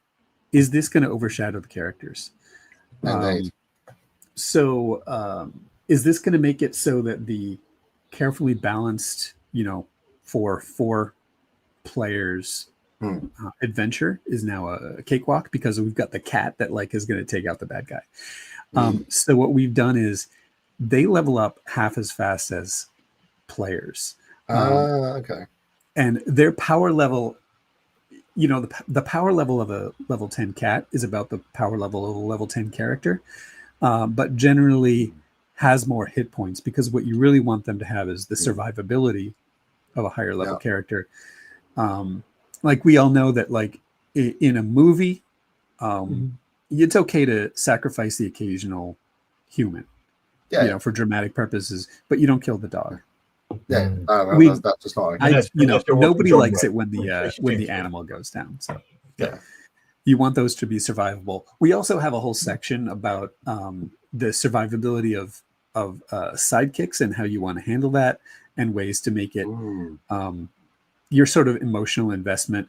this going to overshadow the characters? Indeed. Is this going to make it so that the carefully balanced, for 4 players adventure is now a cakewalk because we've got the cat that is going to take out the bad guy. So what we've done is they level up half as fast as players. Okay. And their power level, the power level of a level 10 cat is about the power level of a level 10 character, but generally has more hit points because what you really want them to have is the survivability of a higher level character. We all know that in a movie, it's okay to sacrifice the occasional human, for dramatic purposes, but you don't kill the dog. Yeah, that's just not. Nobody likes it when the animal goes down. So you want those to be survivable. We also have a whole section about the survivability of sidekicks and how you want to handle that and ways to make it your sort of emotional investment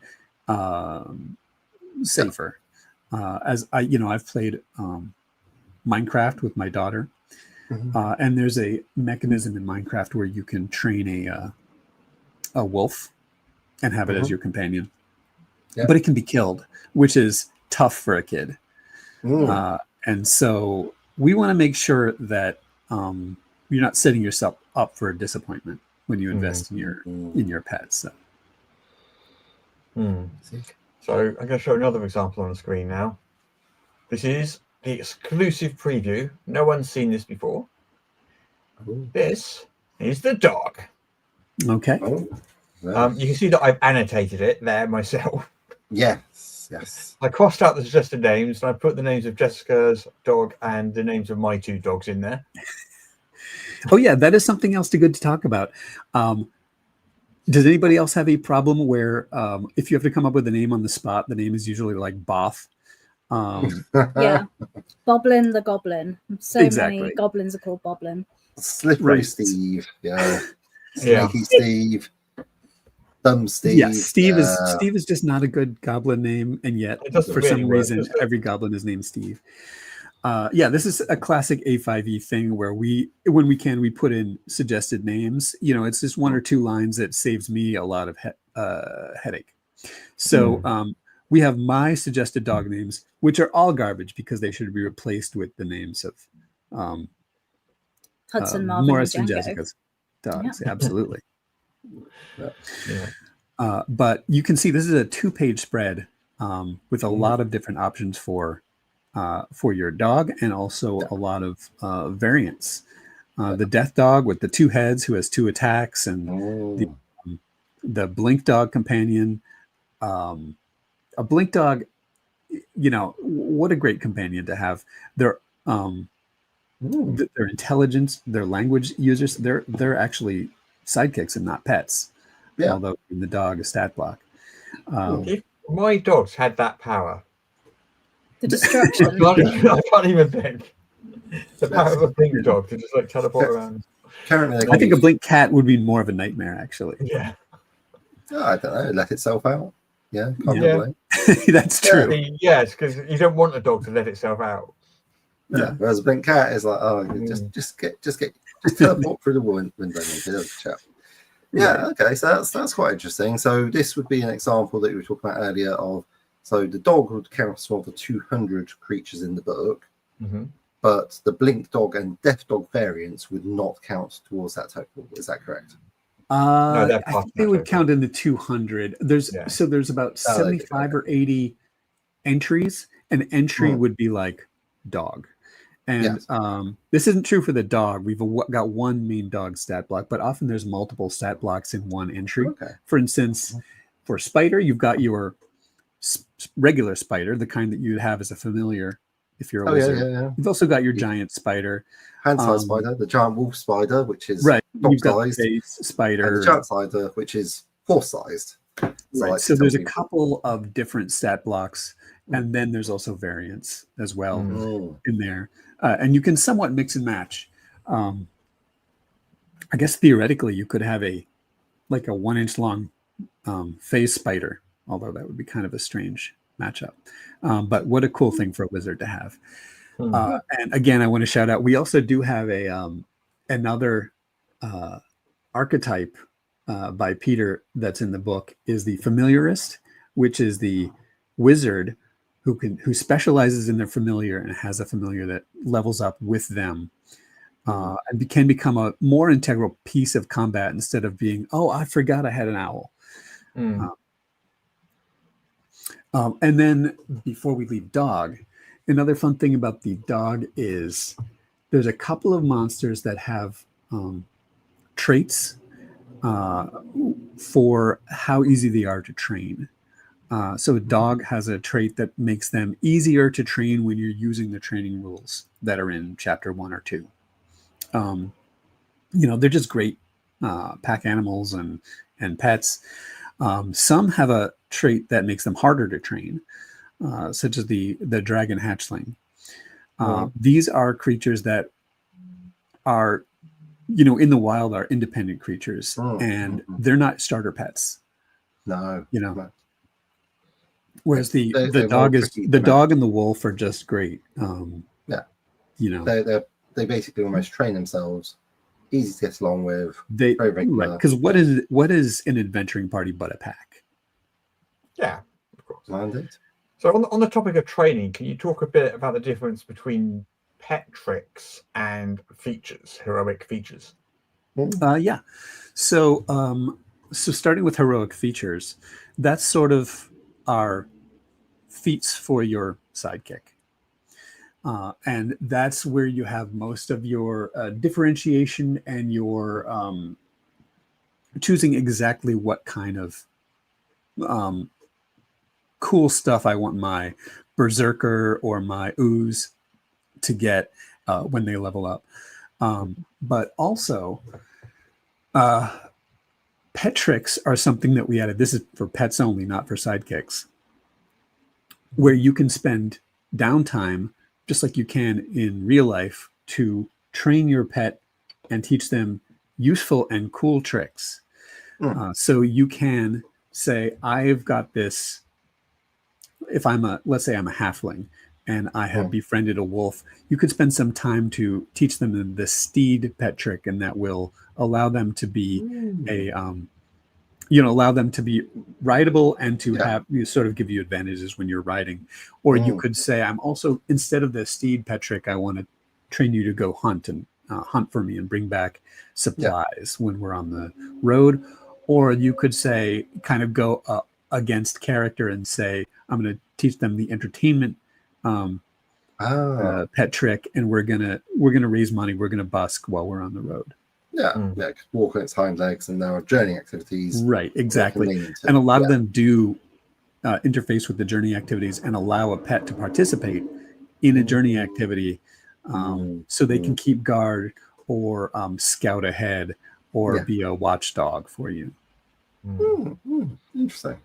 safer. As I've played Minecraft with my daughter. And there's a mechanism in Minecraft where you can train a wolf and have it as your companion, but it can be killed, which is tough for a kid. And so we want to make sure that you're not setting yourself up for a disappointment when you invest in your pets. So I'm going to show another example on the screen now. This is the exclusive preview. No one's seen this before. This is the dog. Okay. You can see that I've annotated it there myself. Yes. I crossed out the suggested names and I put the names of Jessica's dog and the names of my 2 dogs in there. Oh yeah, that is something else good to talk about. Does anybody else have a problem where if you have to come up with a name on the spot, the name is usually like Both? Yeah, Boblin the Goblin. So many goblins are called Boblin. Slippery Steve, Snaky Steve, Dumb Steve. Yeah, Steve is just not a good goblin name, and yet for some reason every goblin is named Steve. This is a classic A5E thing where when we can, we put in suggested names. It's just 1 or 2 lines that saves me a lot of headache. So we have my suggested dog names, which are all garbage because they should be replaced with the names of Hudson, Marvin, Morris and Django. Jessica's dogs. Yeah. Absolutely. But you can see this is a 2-page spread with a lot of different options for your dog and also a lot of variants. The death dog with the 2 heads who has 2 attacks, and the blink dog companion. A blink dog, what a great companion to have. Their intelligence, their language users, they're actually sidekicks and not pets. Although in the dog a stat block. If my dogs had that power, the destruction. I can't even think. The power of a blink dog to just teleport around. Currently, I think a blink cat would be more of a nightmare, actually. Yeah. I don't know. Let itself out. Yeah, probably. That's true. Yes, because you don't want a dog to let itself out. Yeah. Whereas a blink cat is like, just teleport through the window and chat. Yeah. Okay. So that's quite interesting. So this would be an example that you were talking about earlier of. So the dog would count as one of the 200 creatures in the book, but the blink dog and death dog variants would not count towards that total. Is that correct? I think they would count in the 200. There's about 75 or 80 entries. An entry would be like dog. And this isn't true for the dog. We've got 1 main dog stat block, but often there's multiple stat blocks in 1 entry. For instance, for spider, you've got your regular spider, the kind that you have as a familiar if you're a wizard. You've also got your giant spider. Hand-sized spider, the giant wolf spider, which is dog-sized, spider, and the giant spider, which is horse-sized. So there's a couple of different stat blocks, and then there's also variants as well in there, and you can somewhat mix and match. I guess theoretically, you could have a 1-inch long phase spider, although that would be kind of a strange matchup. But what a cool thing for a wizard to have. And again, I want to shout out, we also do have a another archetype by Peter that's in the book, is the familiarist, which is the wizard who specializes in their familiar and has a familiar that levels up with them, and can become a more integral piece of combat instead of being, oh, I forgot I had an owl. And then before we leave dog, another fun thing about the dog is there's a couple of monsters that have traits for how easy they are to train. So a dog has a trait that makes them easier to train when you're using the training rules that are in chapter 1 or 2. They're just great pack animals and pets. Some have a trait that makes them harder to train, such as the dragon hatchling. These are creatures that are, in the wild, are independent creatures, and they're not starter pets. No. Whereas the dog and the wolf are just great. They basically almost train themselves, easy to get along with. Very regular. Right, because what is an adventuring party but a pack? Yeah, of course. Mandate. So on the topic of training, can you talk a bit about the difference between pet tricks and features, heroic features? Yeah. So starting with heroic features, that's sort of our feats for your sidekick. And that's where you have most of your differentiation and your choosing exactly what kind of cool stuff I want my berserker or my ooze to get when they level up. But also, pet tricks are something that we added. This is for pets only, not for sidekicks, where you can spend downtime just like you can in real life to train your pet and teach them useful and cool tricks. So you can say, I've got this. If let's say I'm a halfling and I have befriended a wolf, you could spend some time to teach them the steed pet trick, and that will allow them to be allow them to be rideable and to have sort of give you advantages when you're riding. Or you could say, I'm also, instead of the steed pet trick, I want to train you to go hunt and hunt for me and bring back supplies when we're on the road. Or you could say, kind of go against character and say, I'm going to teach them the entertainment pet trick, and we're gonna raise money. We're gonna busk while we're on the road. Walk on its hind legs, and there are journey activities. Right, exactly. And a lot of them do interface with the journey activities and allow a pet to participate in a journey activity, so they can keep guard or scout ahead or be a watchdog for you. Interesting.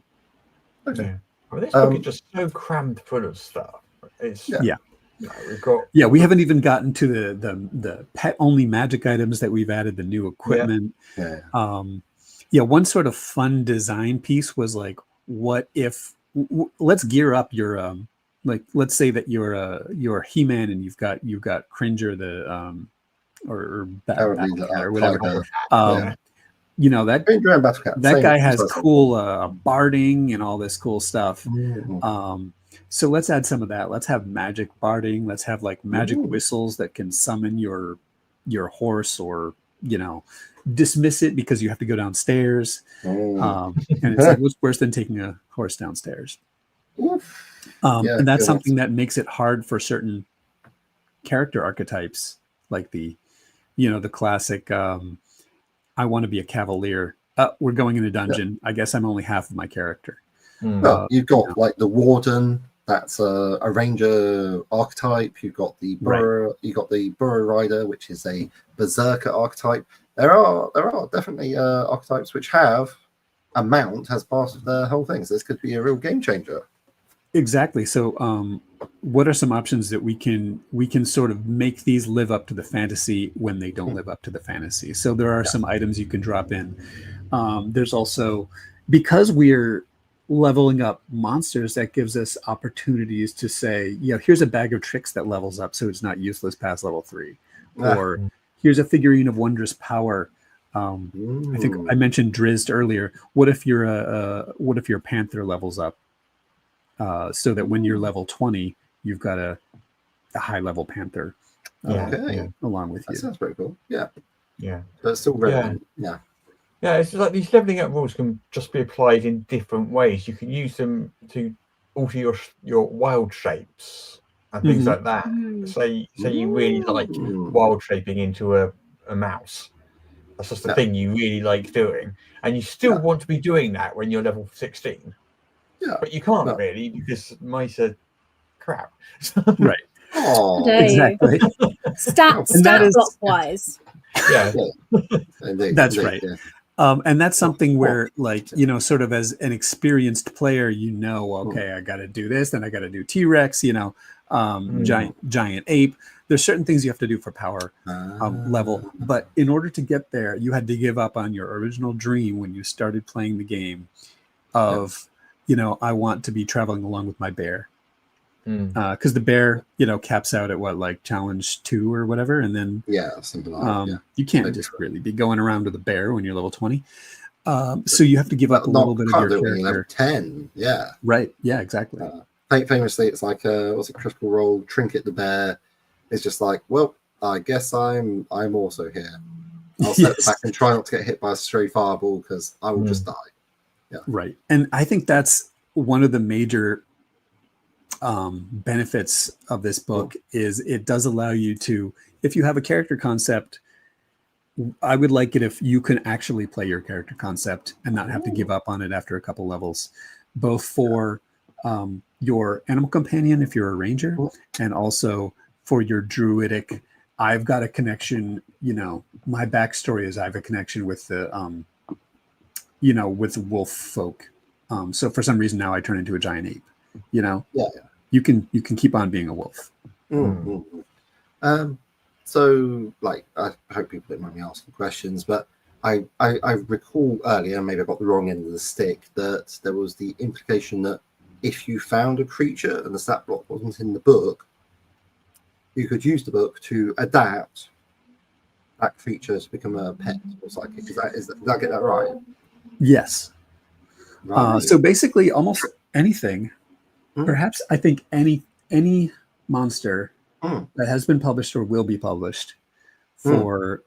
Okay. Yeah. Well, this book is just so crammed full of stuff. It's, we've got. Yeah, we haven't even gotten to the pet only magic items that we've added, the new equipment. One sort of fun design piece was like, what if? Let's gear up your let's say that you're He-Man and you've got Cringer the or whatever. That guy has cool barding and all this cool stuff. So let's add some of that. Let's have magic barding. Let's have like magic whistles that can summon your horse, or dismiss it because you have to go downstairs. And it's like, what's worse than taking a horse downstairs? And that's something that makes it hard for certain character archetypes, like the classic. I want to be a cavalier. We're going in a dungeon. I guess I'm only half of my character. Well, you've got like the warden. That's a ranger archetype. You've got the burrow. You got the burrow rider, which is a berserker archetype. There are definitely archetypes which have a mount as part of their whole thing. So this could be a real game changer. Exactly. So, what are some options that we can sort of make these live up to the fantasy when they don't live up to the fantasy? So there are some items you can drop in. There's also, because we're leveling up monsters, that gives us opportunities to say, here's a bag of tricks that levels up so it's not useless past level 3, or here's a figurine of wondrous power. I think I mentioned Drizzt earlier. What if your panther levels up so that when you're level 20, you've got a high level panther along with you? That sounds very cool. Yeah. Yeah. But it's still relevant. Yeah. Yeah, it's like these leveling up rules can just be applied in different ways. You can use them to alter your wild shapes and things like that. Say you really like wild shaping into a mouse. That's just the thing you really like doing, and you still want to be doing that when you're level 16. Yeah, but you can't really because mice are crap. Right. Oh, exactly. Stat block wise. Yeah. Indeed, that's right. Yeah. And that's something where, like, sort of as an experienced player, okay, I got to do this, then I got to do T-Rex, giant ape. There's certain things you have to do for power level. But in order to get there, you had to give up on your original dream when you started playing the game of, I want to be traveling along with my bear. Because the bear, caps out at what, like challenge 2 or whatever, and then something like that. You can't just really be going around with a bear when you're level 20. So you have to give up a little bit of your character. Level 10, yeah, right, yeah, exactly. Famously, it's like what's it? Critical Role, Trinket the bear. It's just like, well, I guess I'm also here. I'll step back and try not to get hit by a stray fireball because I will just die. Yeah, right. And I think that's one of the major benefits of this book is it does allow you to, if you have a character concept, I would like it if you can actually play your character concept and not have to give up on it after a couple levels, both for your animal companion if you're a ranger, and also for your druidic. I've got a connection, my backstory is I have a connection with the with wolf folk. So for some reason now I turn into a giant ape. You can keep on being a wolf. So, like, I hope people don't mind me asking questions, but I recall earlier, maybe I got the wrong end of the stick, that there was the implication that if you found a creature and the stat block wasn't in the book, you could use the book to adapt that creature to become a pet or psychic. Did I get that right? Yes. Right. So basically, almost anything. Perhaps I think any monster that has been published or will be published for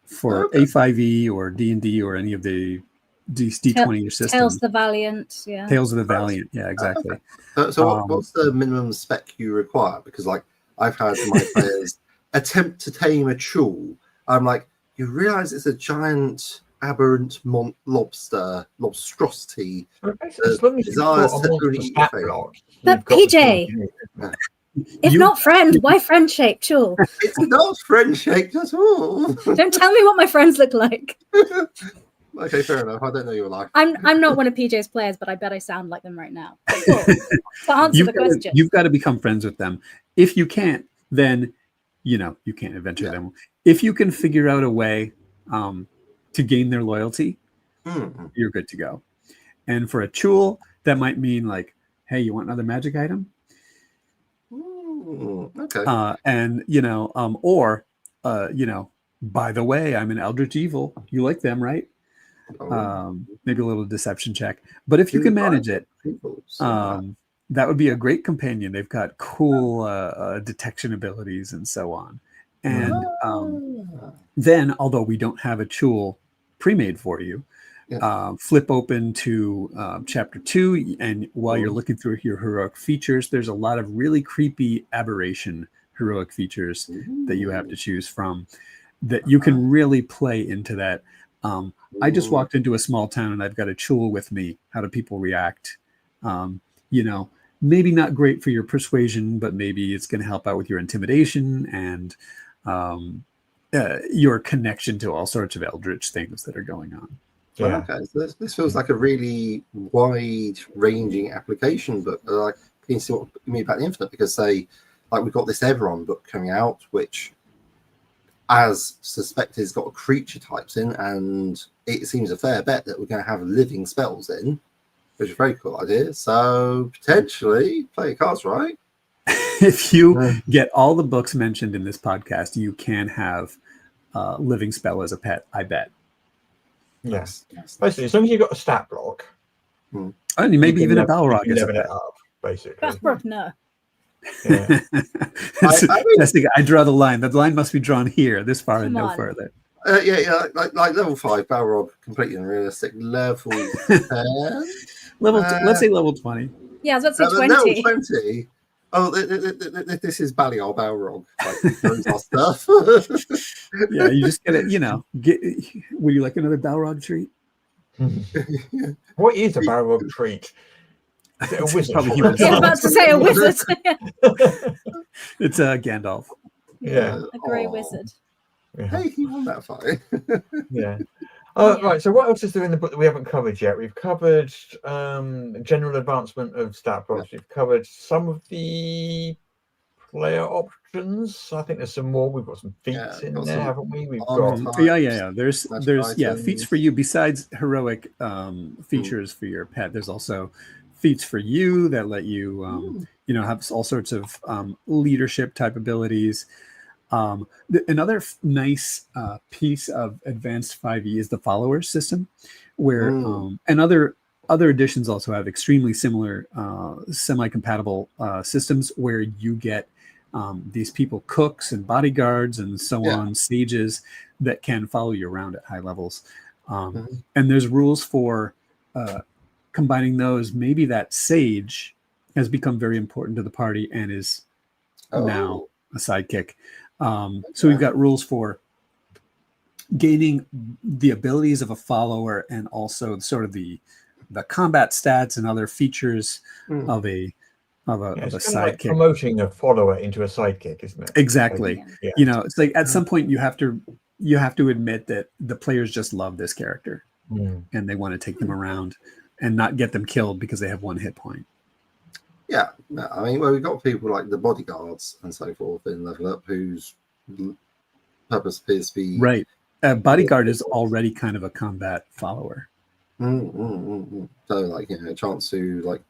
for A5E or D&D or any of the D20 systems. Tales of the Valiant, yeah. Tales of the Valiant, yeah, exactly. So what's the minimum spec you require? Because like I've had my players attempt to tame a chul. I'm like, you realize it's a giant aberrant lobstrosity. As long as you've got a monster stat block, but PJ, if not friend, why friend shaped? Chul? It's not friend shaped at all. Don't tell me what my friends look like. Okay, fair enough. I don't know your life. I'm not one of PJ's players, but I bet I sound like them right now. Cool. To answer the question, you've got to become friends with them. If you can't, then you can't adventure them. If you can figure out a way to gain their loyalty, you're good to go. And for a chul, that might mean like, hey, you want another magic item? Okay. By the way, I'm an Eldritch Evil. You like them, right? Maybe a little deception check. But if you can manage it, that would be a great companion. They've got cool detection abilities and so on. And then, although we don't have a chul pre-made for you, flip open to chapter 2, and while you're looking through your heroic features, there's a lot of really creepy aberration heroic features that you have to choose from that you can really play into that. I just walked into a small town and I've got a chul with me. How do people react? Maybe not great for your persuasion, but maybe it's going to help out with your intimidation and your connection to all sorts of eldritch things that are going on. Yeah. Okay, so this feels like a really wide-ranging application, but like you can see what you mean about the Infinite, because say, like we've got this Eberon book coming out, which as suspected, has got creature types in, and it seems a fair bet that we're going to have living spells in, which is a very cool idea. So potentially play your cards right. If you get all the books mentioned in this podcast, you can have living spell as a pet, I bet. Yes. Basically, as long as you've got a stat block. And maybe even a Balrog as a level it pet. up, basically. No. Yeah. Jessica, I draw the line. The line must be drawn here, this far and no further. Like level 5 Balrog, completely unrealistic. Level 10. Let's say level 20. Yeah, I was about to say 20. Level 20. Oh, this is Baliol Balrog. Like, knows our stuff. Yeah, you just get it. Would you like another Balrog treat? What is a Balrog treat? Is it a wizard? Probably I was about to say a wizard. It's a Gandalf. Yeah. A grey wizard. Yeah. Hey, he won that fight. Yeah. Right. So what else is there in the book that we haven't covered yet? We've covered general advancement of stat blocks. We've covered some of the player options. I think there's some more. We've got some feats in there, haven't we? We've got Yeah. There's feats for you besides heroic features for your pet. There's also feats for you that let you have all sorts of leadership type abilities. Another nice piece of advanced 5e is the followers system, where and other editions also have extremely similar semi-compatible systems where you get these people, cooks and bodyguards and so on, sages that can follow you around at high levels. And there's rules for combining those. Maybe that sage has become very important to the party and is now a sidekick. So we've got rules for gaining the abilities of a follower and also sort of the combat stats and other features of a sidekick. Like promoting a follower into a sidekick, isn't it? Exactly. Yeah. It's like at some point you have to admit that the players just love this character and they want to take them around and not get them killed because they have one hit point. Yeah, no, I mean, we've got people like the bodyguards and so forth in Level Up whose purpose appears to be right. Bodyguard is already kind of a combat follower. So, like, a chance to like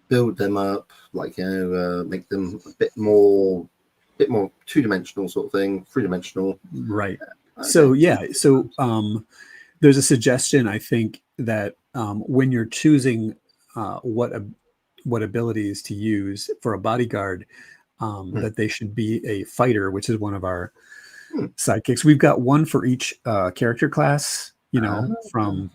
build them up, like, make them a bit more two-dimensional sort of thing, three-dimensional. Right. So there's a suggestion, I think, that when you're choosing what abilities to use for a bodyguard, that they should be a fighter, which is one of our sidekicks. We've got one for each character class, from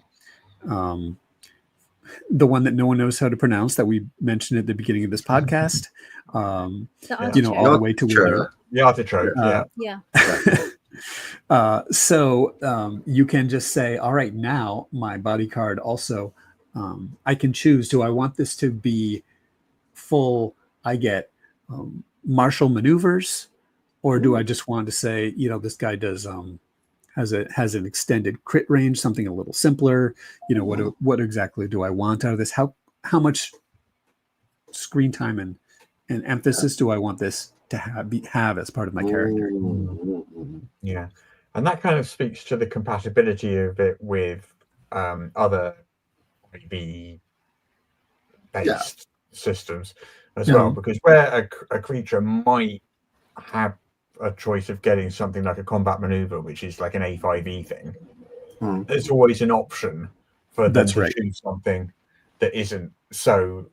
the one that no one knows how to pronounce that we mentioned at the beginning of this podcast, all the way to Wither. The Artificer. So you can just say, all right, now my bodyguard also, I can choose, do I want this to be full, I get martial maneuvers, or do I just want to say, this guy does has an extended crit range, something a little simpler, what exactly do I want out of this? How much screen time and emphasis do I want this to have as part of my character? Yeah. And that kind of speaks to the compatibility of it with other maybe based systems as well, because where a creature might have a choice of getting something like a combat maneuver, which is like an A5E thing, there's always an option for them to choose something that isn't. So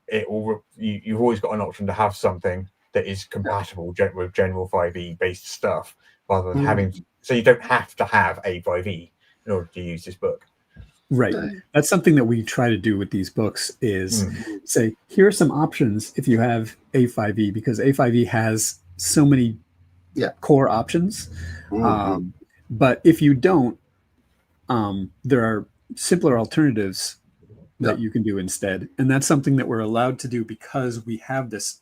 you've always got an option to have something that is compatible with general 5e based stuff, rather than having. So you don't have to have A5e in order to use this book. Right. That's something that we try to do with these books is say, here are some options if you have A5e, because A5e has so many core options. But if you don't, there are simpler alternatives that you can do instead. And that's something that we're allowed to do because we have this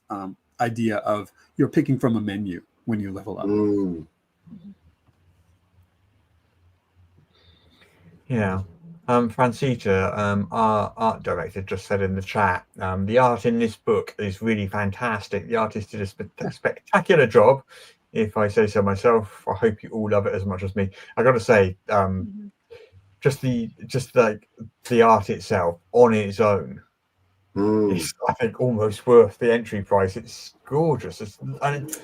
idea of you're picking from a menu when you level up. Yeah. Francita, our art director, just said in the chat, the art in this book is really fantastic. The artist did a spectacular job if I say so myself. I hope you all love it as much as me. I got to say, just like the art itself on its own is, I think, almost worth the entry price. It's gorgeous. It's great.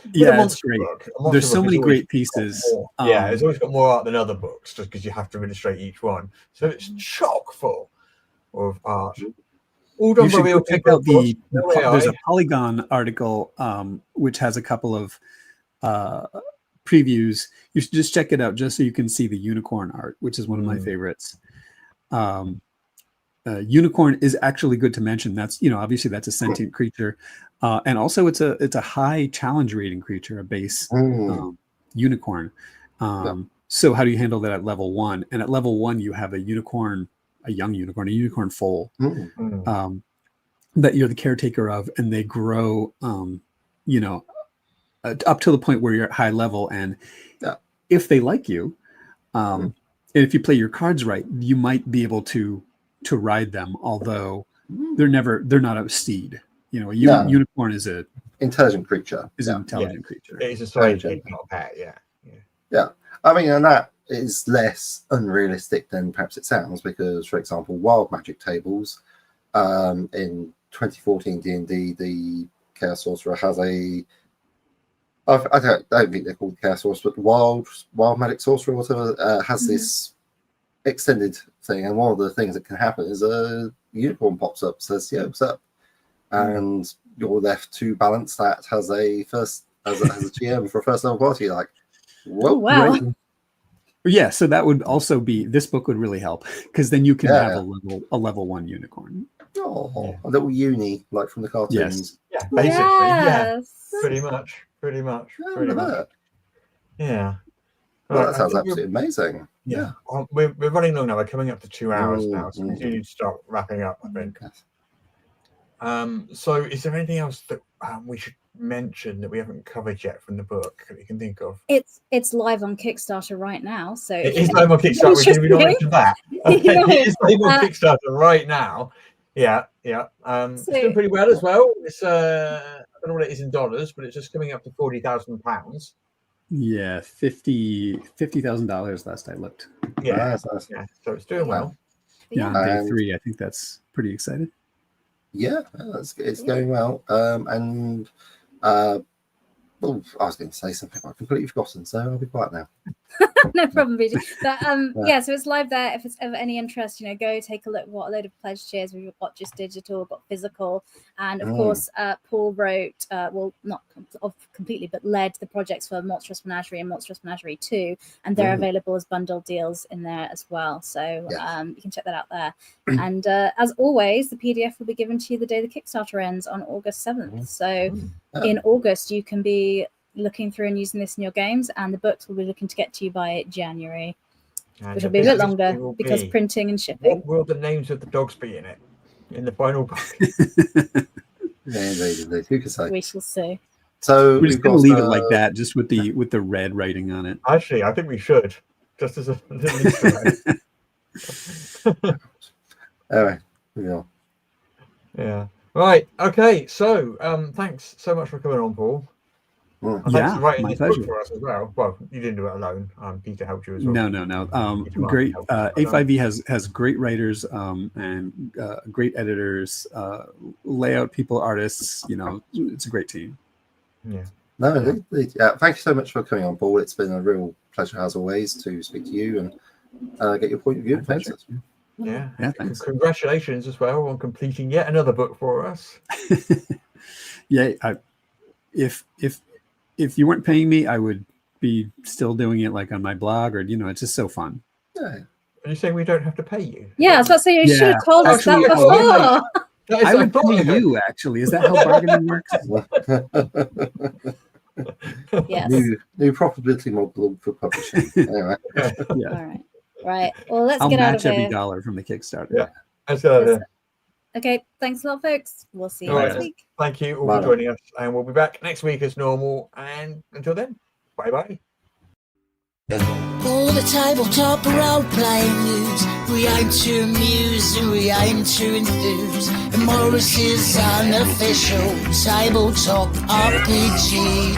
There's so many great pieces. It's always got more art than other books, just because you have to illustrate each one. So it's chock full of art. All done by real people. There's a Polygon article which has a couple of previews. You should just check it out just so you can see the unicorn art, which is one of my favorites. Unicorn is actually good to mention. That's, obviously that's a sentient creature, and also it's a high challenge rating creature, a base unicorn. So how do you handle that at level 1? And at level 1 you have a unicorn, a young unicorn, a unicorn foal that you're the caretaker of, and they grow up to the point where you're at high level, and if they like you, and if you play your cards right, you might be able to ride them, although they're not a steed. A unicorn is a intelligent creature. An intelligent creature. It is a sidekick, not a pet. Yeah. I mean, and that is less unrealistic than perhaps it sounds, because, for example, wild magic tables in 2014 D&D, the Chaos Sorcerer has I don't think they're called Chaos Sorcerer, but wild magic sorcerer or whatever has this extended thing, and one of the things that can happen is a unicorn pops up, says, "Yeah, what's up?" And you're left to balance that as a GM for a first level party. Like, whoa, wow. Right. Yeah, so that would also be, this book would really help, because then you can have a level 1 unicorn. Oh, a little uni, like from the cartoons. Yeah, basically. Pretty much. Yeah. Well, that sounds absolutely amazing. Yeah. We're running long now. We're coming up to 2 hours now, so we do need to start wrapping up, I think. So is there anything else that we should mention that we haven't covered yet from the book that we can think of? It's live on Kickstarter right now, so it is live on Kickstarter. We don't mention that. Okay. It is live on Kickstarter right now. Yeah. It's doing pretty well as well. It's I don't know what it is in dollars, but it's just coming up to £40,000. Yeah, $50,000 last I looked. Yeah, so it's doing well. Yeah, on day 3, I think that's pretty exciting. Yeah, it's going well. Well, I was going to say something I've completely forgotten, so I'll be quiet now. No problem, BJ. But so it's live there. If it's of any interest, go take a look. What a load of pledge tiers. We've got just digital, got physical, and of course, Paul wrote, well, not completely, but led the projects for Monstrous Menagerie and Monstrous Menagerie 2, and they're available as bundle deals in there as well. So you can check that out there. And as always, the PDF will be given to you the day the Kickstarter ends on August 7th. So in August, you can be looking through and using this in your games, and the books will be looking to get to you by January, which will be a bit longer because printing and shipping. What will the names of the dogs be in it in the final book? Indeed. Who can say? We shall see. So we're just going to leave it like that, just with the red writing on it. Actually, I think we should, just as a all right. Yeah. Right. Okay. So, thanks so much for coming on, Paul. Thanks for writing this book for us as well. Well, you didn't do it alone. Peter helped you as well. No. Great. A5E has great writers and great editors, layout people, artists. It's a great team. Yeah. No, indeed. Thank you so much for coming on, Paul. It's been a real pleasure, as always, to speak to you and get your point of view. Thanks. Yeah. Thanks. Congratulations as well on completing yet another book for us. Yeah. If you weren't paying me, I would be still doing it like on my blog, or it's just so fun. Yeah. Are you saying we don't have to pay you? Yeah, I was about to say you should have told us that before. I would pay you, actually. Is that how bargaining works? Yes. New profitability model for publishing. Anyway. All right. Well, let's I'll get out of match here. every dollar from the Kickstarter. Yeah. Let's get out of here. Okay. Thanks a lot, folks. We'll see you next week. Thank you all for joining us, and we'll be back next week as normal. And until then, bye. All the tabletop role-playing news. We aim to amuse and we aim to enthuse. And Morris's unofficial tabletop RPG.